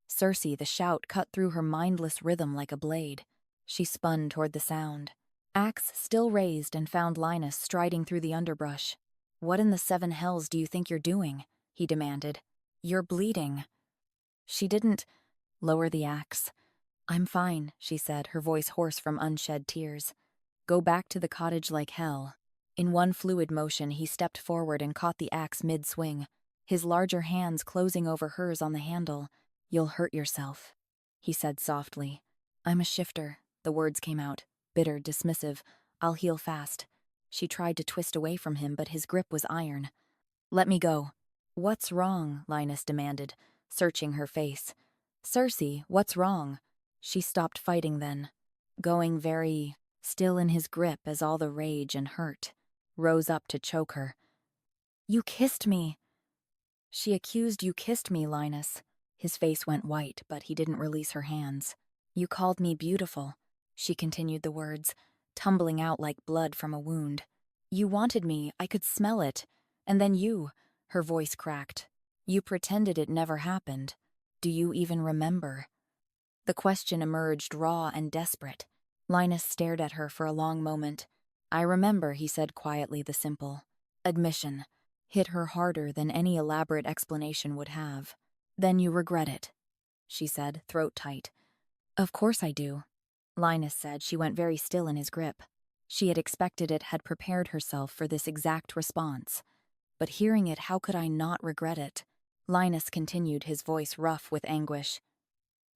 Cersei, the shout cut through her mindless rhythm like a blade. She spun toward the sound, axe still raised, and found Linus striding through the underbrush. "What in the seven hells do you think you're doing?" he demanded. "You're bleeding." She didn't lower the axe. "I'm fine," she said, her voice hoarse from unshed tears. "Go back to the cottage like hell." In one fluid motion, he stepped forward and caught the axe mid-swing, his larger hands closing over hers on the handle. "You'll hurt yourself," he said softly. "I'm a shifter," the words came out, bitter, dismissive. "I'll heal fast." She tried to twist away from him, but his grip was iron. "Let me go." "What's wrong?" Linus demanded, searching her face. "Cersei, what's wrong?" She stopped fighting then, going very still in his grip as all the rage and hurt rose up to choke her. "You kissed me." "She accused you kissed me, Linus." His face went white, but he didn't release her hands. "You called me beautiful," she continued the words, tumbling out like blood from a wound. "You wanted me, I could smell it. And then you," her voice cracked. "You pretended it never happened. Do you even remember?" The question emerged raw and desperate. Linus stared at her for a long moment. "I remember," he said quietly, the simple admission hit her harder than any elaborate explanation would have. "Then you regret it," she said, throat tight. "Of course I do," Linus said. She went very still in his grip. She had expected it, had prepared herself for this exact response. But hearing it, how could I not regret it? Linus continued, his voice rough with anguish.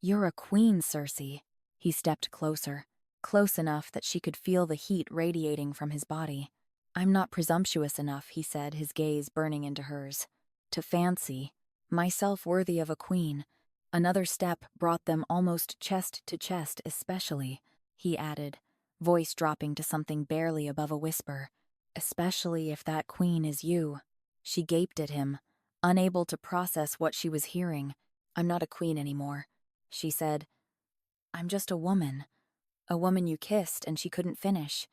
"You're a queen, Cersei." He stepped closer, close enough that she could feel the heat radiating from his body. "I'm not presumptuous enough," he said, his gaze burning into hers, "to fancy myself worthy of a queen." Another step brought them almost chest to chest, especially, he added, voice dropping to something barely above a whisper. "Especially if that queen is you." She gaped at him, unable to process what she was hearing. "I'm not a queen anymore," she said. "I'm just a woman." A woman you kissed and she couldn't finish.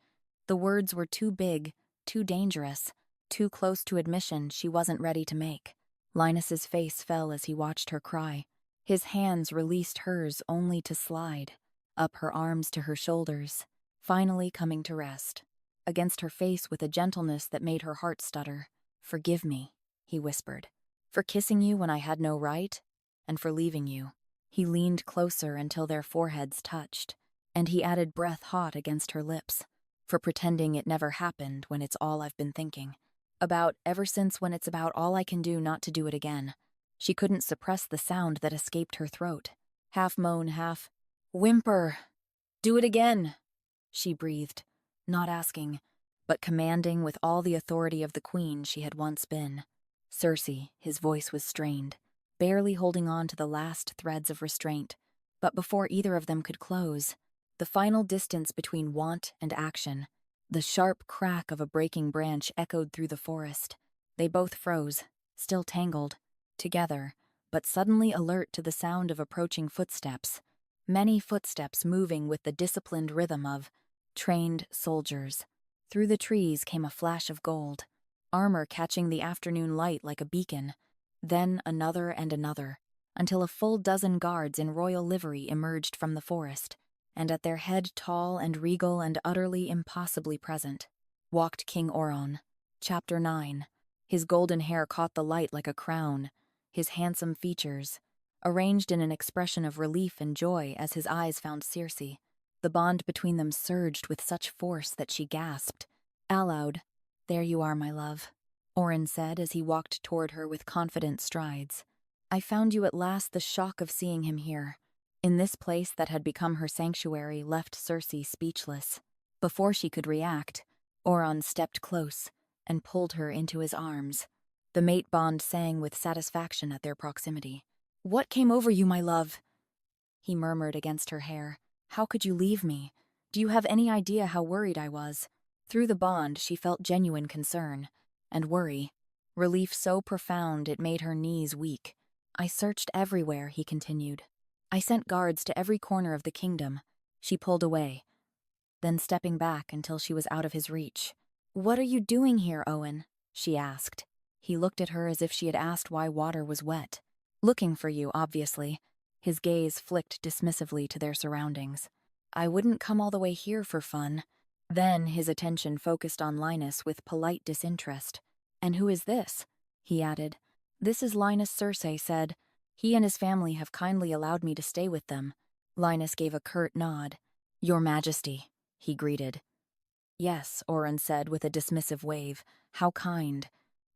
The words were too big, too dangerous, too close to admission she wasn't ready to make. Linus's face fell as he watched her cry. His hands released hers only to slide, up her arms to her shoulders, finally coming to rest, against her face with a gentleness that made her heart stutter. "Forgive me," he whispered, "for kissing you when I had no right, and for leaving you." He leaned closer until their foreheads touched, and he added breath hot against her lips, "for pretending it never happened when it's all I've been thinking about ever since, when it's about all I can do not to do it again." She couldn't suppress the sound that escaped her throat. Half moan, half whimper. "Do it again," she breathed, not asking, but commanding with all the authority of the queen she had once been. "Cersei," his voice was strained, barely holding on to the last threads of restraint. But before either of them could close, the final distance between want and action, the sharp crack of a breaking branch echoed through the forest. They both froze, still tangled, together, but suddenly alert to the sound of approaching footsteps. Many footsteps moving with the disciplined rhythm of trained soldiers. Through the trees came a flash of gold, armor catching the afternoon light like a beacon. Then another and another, until a full dozen guards in royal livery emerged from the forest, and at their head, tall and regal and utterly impossibly present, walked King Oran. Chapter 9. His golden hair caught the light like a crown, his handsome features arranged in an expression of relief and joy as his eyes found Cersei. The bond between them surged with such force that she gasped. Aloud, "There you are, my love," Oran said as he walked toward her with confident strides. "I found you at last." The shock of seeing him here, in this place that had become her sanctuary, left Cersei speechless. Before she could react, Oran stepped close and pulled her into his arms. The mate bond sang with satisfaction at their proximity. "What came over you, my love?" he murmured against her hair. "How could you leave me? Do you have any idea how worried I was?" Through the bond, she felt genuine concern and worry, relief so profound it made her knees weak. "I searched everywhere," he continued. "I sent guards to every corner of the kingdom." She pulled away, then stepping back until she was out of his reach. "What are you doing here, Owen?" she asked. He looked at her as if she had asked why water was wet. "Looking for you, obviously." His gaze flicked dismissively to their surroundings. "I wouldn't come all the way here for fun." Then his attention focused on Linus with polite disinterest. "And who is this?" he added. "This is Linus," Cersei said. "He and his family have kindly allowed me to stay with them." Linus gave a curt nod. "Your Majesty," he greeted. "Yes," Oran said with a dismissive wave. "How kind."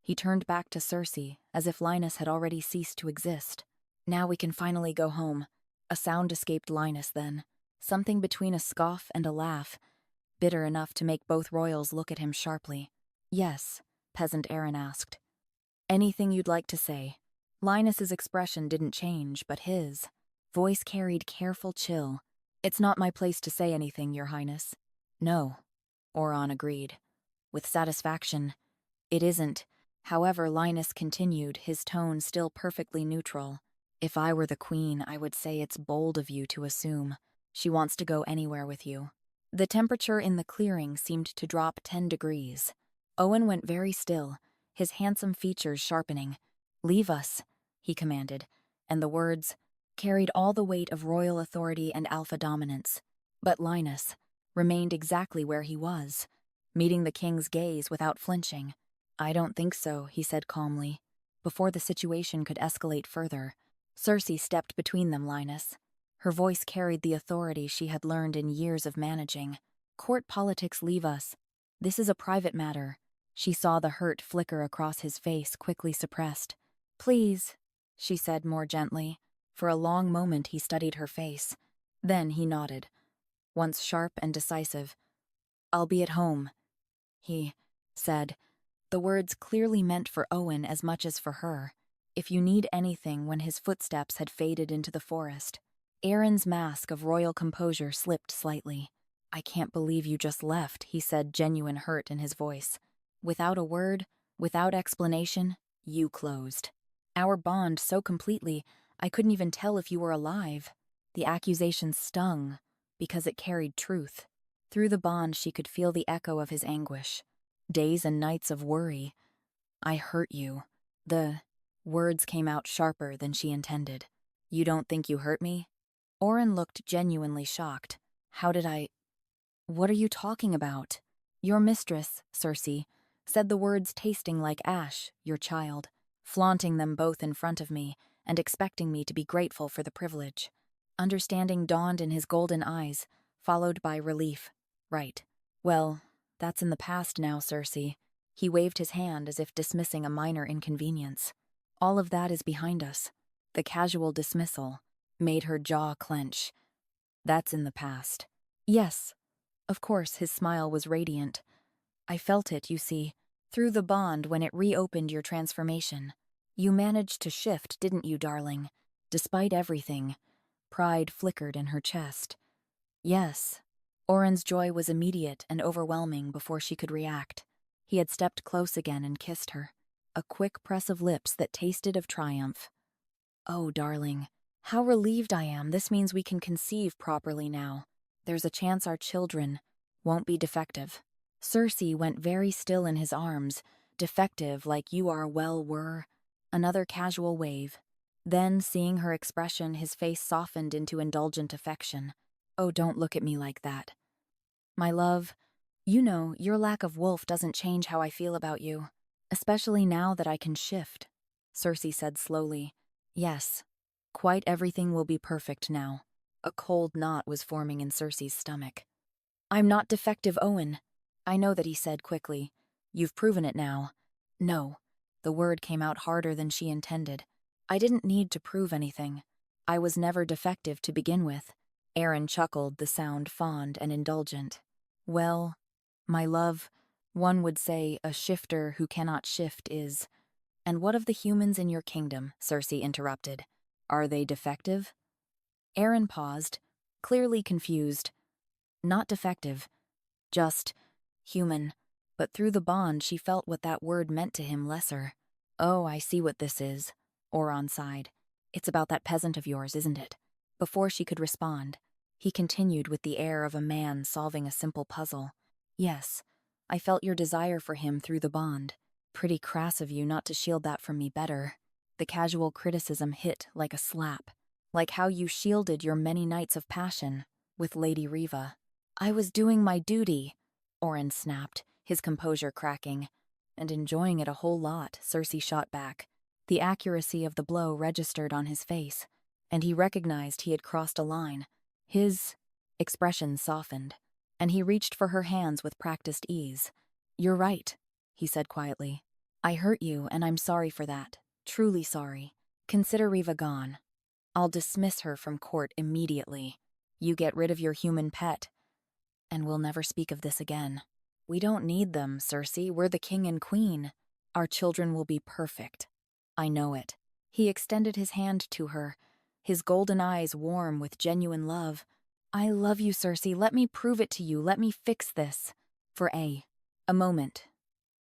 He turned back to Cersei, as if Linus had already ceased to exist. "Now we can finally go home." A sound escaped Linus then, something between a scoff and a laugh, bitter enough to make both royals look at him sharply. "Yes," Peasant Aaron asked. "Anything you'd like to say?" Linus's expression didn't change, but his voice carried careful chill. "It's not my place to say anything, Your Highness." "No," Oran agreed, with satisfaction. "It isn't." However, Linus continued, his tone still perfectly neutral. "If I were the queen, I would say it's bold of you to assume she wants to go anywhere with you." The temperature in the clearing seemed to drop 10 degrees. Owen went very still, his handsome features sharpening. "Leave us," he commanded, and the words carried all the weight of royal authority and alpha dominance. But Linus remained exactly where he was, meeting the king's gaze without flinching. "I don't think so," he said calmly. Before the situation could escalate further, Cersei stepped between them. Linus. Her voice carried the authority she had learned in years of managing. "Court politics, leave us. This is a private matter." She saw the hurt flicker across his face, quickly suppressed. "Please," she said more gently. For a long moment he studied her face. Then he nodded, once sharp and decisive. "I'll be at home," he said, the words clearly meant for Owen as much as for her. "If you need anything," when his footsteps had faded into the forest. Aaron's mask of royal composure slipped slightly. "I can't believe you just left," he said, genuine hurt in his voice. "Without a word, without explanation, you closed our bond so completely, I couldn't even tell if you were alive." The accusation stung, because it carried truth. Through the bond, she could feel the echo of his anguish. Days and nights of worry. I hurt you. The words came out sharper than she intended. You don't think you hurt me? Oran looked genuinely shocked. How did I... What are you talking about? Your mistress, Cersei, said the words tasting like ash, your child, flaunting them both in front of me and expecting me to be grateful for the privilege. Understanding dawned in his golden eyes, followed by relief. Right. Well, that's in the past now, Cersei. He waved his hand as if dismissing a minor inconvenience. All of that is behind us. The casual dismissal made her jaw clench. That's in the past. Yes. Of course, his smile was radiant. I felt it, you see, through the bond when it reopened your transformation. You managed to shift, didn't you, darling? Despite everything. Pride flickered in her chest. Yes. Oran's joy was immediate and overwhelming before she could react. He had stepped close again and kissed her. A quick press of lips that tasted of triumph. Oh, darling, how relieved I am. This means we can conceive properly now. There's a chance our children won't be defective. Cersei went very still in his arms, defective like you were. Another casual wave. Then, seeing her expression, his face softened into indulgent affection. Oh, don't look at me like that. My love, you know, your lack of wolf doesn't change how I feel about you, especially now that I can shift, Cersei said slowly. Yes, quite everything will be perfect now. A cold knot was forming in Cersei's stomach. I'm not defective, Owen. I know that, he said quickly. You've proven it now. No. The word came out harder than she intended. I didn't need to prove anything. I was never defective to begin with. Aaron chuckled, the sound fond and indulgent. Well, my love, one would say a shifter who cannot shift is... And what of the humans in your kingdom? Cersei interrupted. Are they defective? Aaron paused, clearly confused. Not defective, just human. But through the bond, she felt what that word meant to him lesser. Oh, I see what this is, Oran sighed. It's about that peasant of yours, isn't it? Before she could respond, he continued with the air of a man solving a simple puzzle. Yes, I felt your desire for him through the bond. Pretty crass of you not to shield that from me better. The casual criticism hit like a slap. Like how you shielded your many nights of passion with Lady Reva. I was doing my duty, Oran snapped, his composure cracking. And enjoying it a whole lot, Cersei shot back. The accuracy of the blow registered on his face, and he recognized he had crossed a line. His expression softened, and he reached for her hands with practiced ease. You're right, he said quietly. I hurt you, and I'm sorry for that. Truly sorry. Consider Reva gone. I'll dismiss her from court immediately. You get rid of your human pet, and we'll never speak of this again. We don't need them, Cersei. We're the king and queen. Our children will be perfect. I know it. He extended his hand to her, his golden eyes warm with genuine love. I love you, Cersei. Let me prove it to you. Let me fix this. For a moment.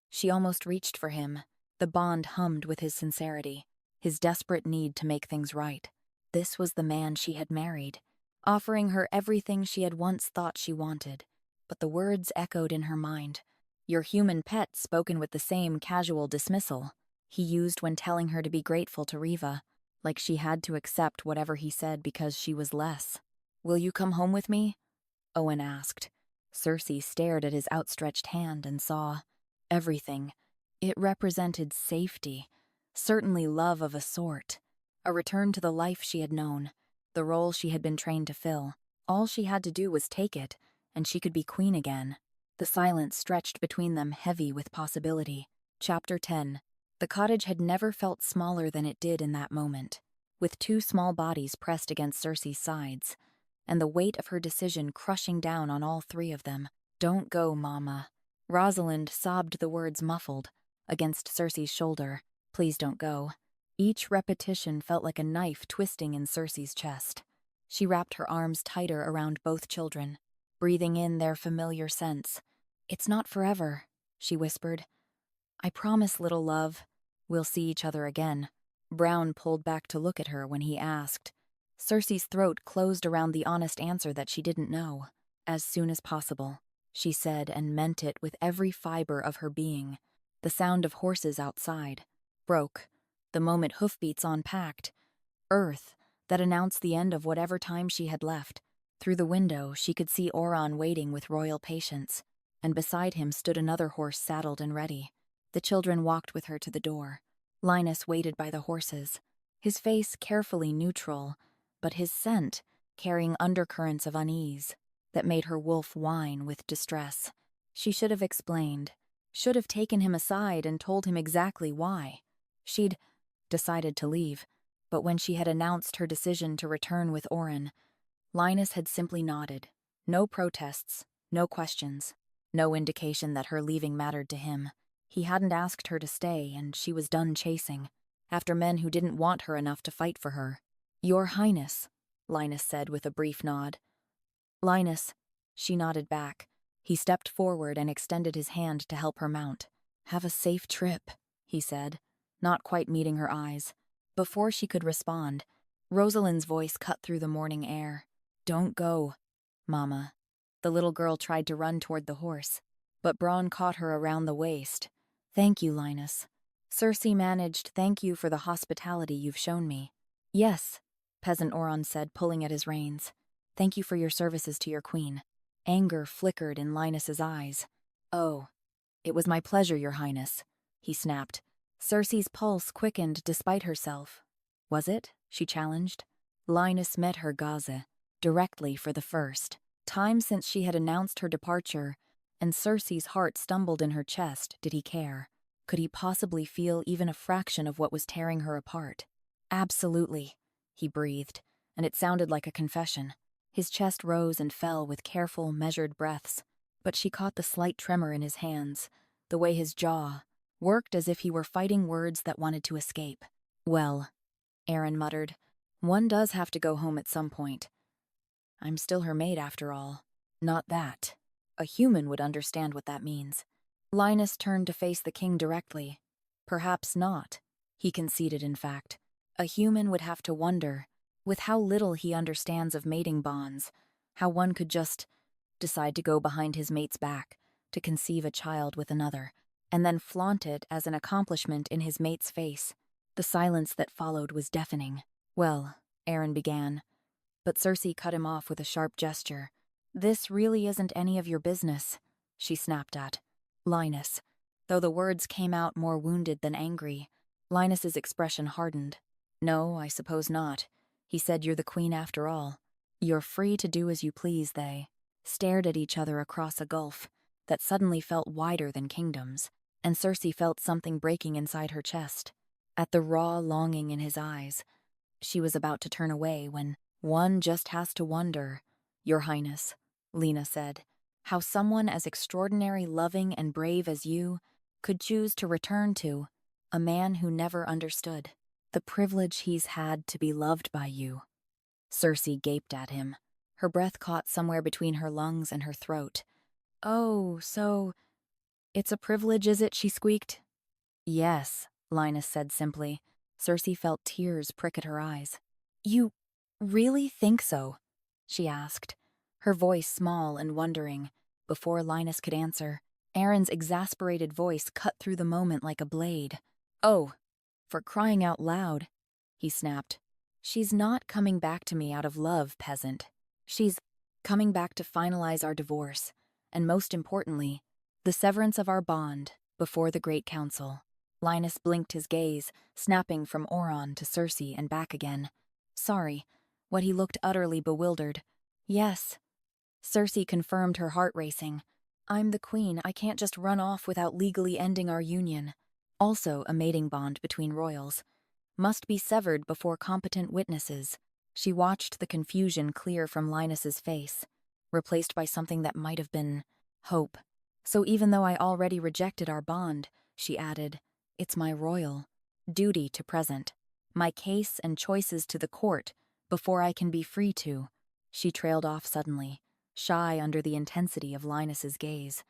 She almost reached for him. The bond hummed with his sincerity, his desperate need to make things right. This was the man she had married, offering her everything she had once thought she wanted. But the words echoed in her mind. Your human pet, spoken with the same casual dismissal he used when telling her to be grateful to Reva, like she had to accept whatever he said because she was less. Will you come home with me? Owen asked. Cersei stared at his outstretched hand and saw everything. It represented safety, certainly love of a sort, a return to the life she had known, the role she had been trained to fill. All she had to do was take it, and she could be queen again. The silence stretched between them, heavy with possibility. Chapter 10. The cottage had never felt smaller than it did in that moment, with two small bodies pressed against Cersei's sides, and the weight of her decision crushing down on all three of them. Don't go, Mama. Rosalind sobbed the words muffled, against Cersei's shoulder. Please don't go. Each repetition felt like a knife twisting in Cersei's chest. She wrapped her arms tighter around both children, breathing in their familiar scents. It's not forever, she whispered. I promise, little love. We'll see each other again. Brown pulled back to look at her when he asked, Cersei's throat closed around the honest answer that she didn't know. As soon as possible, she said, and meant it with every fiber of her being. The sound of horses outside broke, the moment hoofbeats unpacked. Earth, that announced the end of whatever time she had left. Through the window, she could see Oran waiting with royal patience, and beside him stood another horse saddled and ready. The children walked with her to the door. Linus waited by the horses, his face carefully neutral, but his scent carrying undercurrents of unease that made her wolf whine with distress. She should have explained, should have taken him aside and told him exactly why. She'd decided to leave, but when she had announced her decision to return with Oran, Linus had simply nodded. No protests, no questions, no indication that her leaving mattered to him. He hadn't asked her to stay, and she was done chasing, after men who didn't want her enough to fight for her. "Your Highness," Linus said with a brief nod. "Linus," she nodded back. He stepped forward and extended his hand to help her mount. "Have a safe trip," he said, not quite meeting her eyes. Before she could respond, Rosalind's voice cut through the morning air. "Don't go, Mama." The little girl tried to run toward the horse, but Bronn caught her around the waist. "Thank you, Linus." Cersei managed, "Thank you for the hospitality you've shown me." "Yes," Peasant Oran said, pulling at his reins. "Thank you for your services to your queen." Anger flickered in Linus's eyes. "Oh, it was my pleasure, Your Highness," he snapped. Cersei's pulse quickened despite herself. "Was it?" she challenged. Linus met her gaze, directly for the first time since she had announced her departure, and Cersei's heart stumbled in her chest. Did he care? Could he possibly feel even a fraction of what was tearing her apart? "Absolutely," he breathed, and it sounded like a confession. His chest rose and fell with careful, measured breaths, but she caught the slight tremor in his hands, the way his jaw worked as if he were fighting words that wanted to escape. "Well," Aaron muttered, "one does have to go home at some point. I'm still her maid after all." "Not that. A human would understand what that means." Linus turned to face the king directly. "Perhaps not," he conceded. In fact, a human would have to wonder, with how little he understands of mating bonds, how one could just decide to go behind his mate's back, to conceive a child with another, and then flaunt it as an accomplishment in his mate's face. The silence that followed was deafening. "Well," Aaron began, but Cersei cut him off with a sharp gesture. "This really isn't any of your business," she snapped at Linus. Though the words came out more wounded than angry, Linus's expression hardened. "No, I suppose not," he said. "You're the queen after all. You're free to do as you please." They stared at each other across a gulf that suddenly felt wider than kingdoms, and Cersei felt something breaking inside her chest. At the raw longing in his eyes, she was about to turn away when one just has to wonder, "Your Highness," Lena said, "how someone as extraordinary, loving, and brave as you could choose to return to a man who never understood the privilege he's had to be loved by you." Cersei gaped at him. Her breath caught somewhere between her lungs and her throat. "Oh, so it's a privilege, is it?" she squeaked. "Yes," Linus said simply. Cersei felt tears prick at her eyes. "You really think so?" she asked, her voice small and wondering. Before Linus could answer, Aaron's exasperated voice cut through the moment like a blade. "Oh, for crying out loud," he snapped. "She's not coming back to me out of love, peasant. She's coming back to finalize our divorce, and most importantly, the severance of our bond before the Great Council." Linus blinked his gaze, snapping from Oran to Cersei and back again. "Sorry," what he looked utterly bewildered. "Yes." Cersei confirmed, her heart racing. "I'm the queen. I can't just run off without legally ending our union. Also, a mating bond between royals must be severed before competent witnesses." She watched the confusion clear from Linus's face, replaced by something that might have been hope. "So even though I already rejected our bond," she added, "it's my royal duty to present my case and choices to the court before I can be free to." She trailed off suddenly, shy under the intensity of Linus's gaze.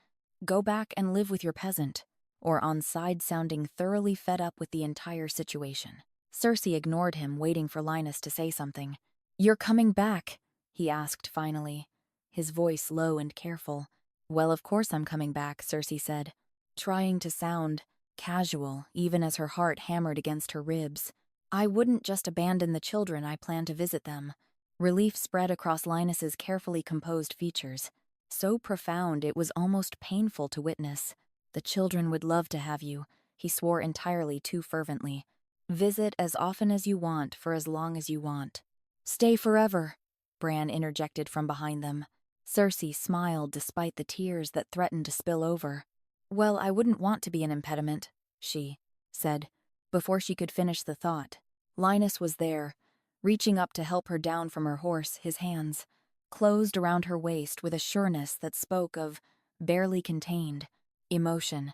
"Go back and live with your peasant," or on side, sounding thoroughly fed up with the entire situation. Cersei ignored him, waiting for Linus to say something. "You're coming back?" he asked finally, his voice low and careful. "Well, of course I'm coming back," Cersei said, trying to sound casual, even as her heart hammered against her ribs. "I wouldn't just abandon the children. I plan to visit them." Relief spread across Linus's carefully composed features, so profound it was almost painful to witness. "The children would love to have you," he swore entirely too fervently. "Visit as often as you want, for as long as you want." "Stay forever," Bran interjected from behind them. Cersei smiled despite the tears that threatened to spill over. "Well, I wouldn't want to be an impediment," she said. Before she could finish the thought, Linus was there, reaching up to help her down from her horse, his hands closed around her waist with a sureness that spoke of barely contained emotion.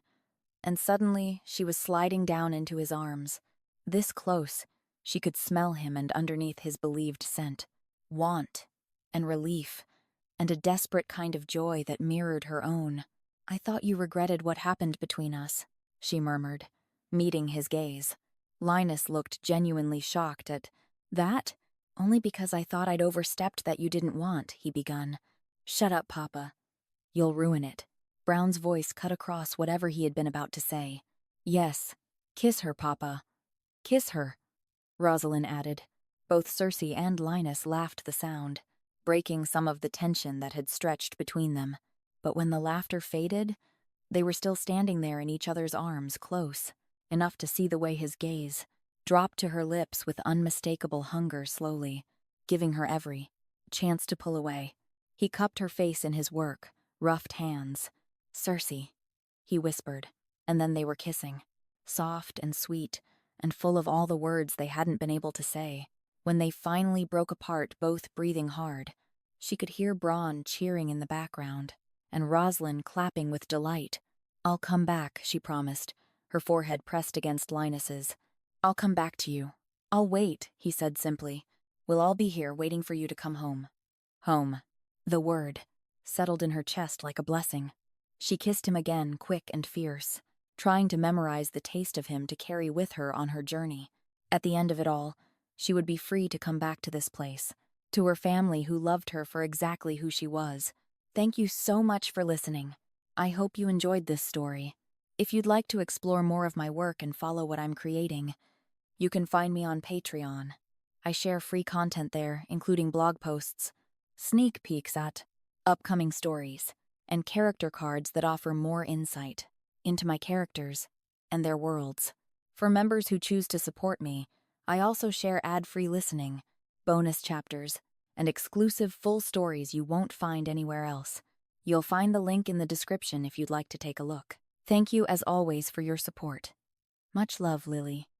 And suddenly, she was sliding down into his arms. This close, she could smell him, and underneath his believed scent, want and relief, and a desperate kind of joy that mirrored her own. "I thought you regretted what happened between us," she murmured, meeting his gaze. Linus looked genuinely shocked at that. "Only because I thought I'd overstepped that you didn't want," he begun. "Shut up, Papa. You'll ruin it." Brown's voice cut across whatever he had been about to say. "Yes, kiss her, Papa. Kiss her," Rosalind added. Both Cersei and Linus laughed the sound, breaking some of the tension that had stretched between them. But when the laughter faded, they were still standing there in each other's arms, close, enough to see the way his gaze dropped to her lips with unmistakable hunger slowly, giving her every chance to pull away. He cupped her face in his work, roughed hands. "Cersei," he whispered, and then they were kissing, soft and sweet, and full of all the words they hadn't been able to say. When they finally broke apart, both breathing hard, she could hear Bronn cheering in the background, and Rosalind clapping with delight. "I'll come back," she promised, her forehead pressed against Linus's. "I'll come back to you." "I'll wait," he said simply. "We'll all be here waiting for you to come home." Home. The word settled in her chest like a blessing. She kissed him again, quick and fierce, trying to memorize the taste of him to carry with her on her journey. At the end of it all, she would be free to come back to this place, to her family who loved her for exactly who she was. Thank you so much for listening. I hope you enjoyed this story. If you'd like to explore more of my work and follow what I'm creating, you can find me on Patreon. I share free content there, including blog posts, sneak peeks at upcoming stories, and character cards that offer more insight into my characters and their worlds. For members who choose to support me, I also share ad-free listening, bonus chapters, and exclusive full stories you won't find anywhere else. You'll find the link in the description if you'd like to take a look. Thank you as always for your support. Much love, Lily.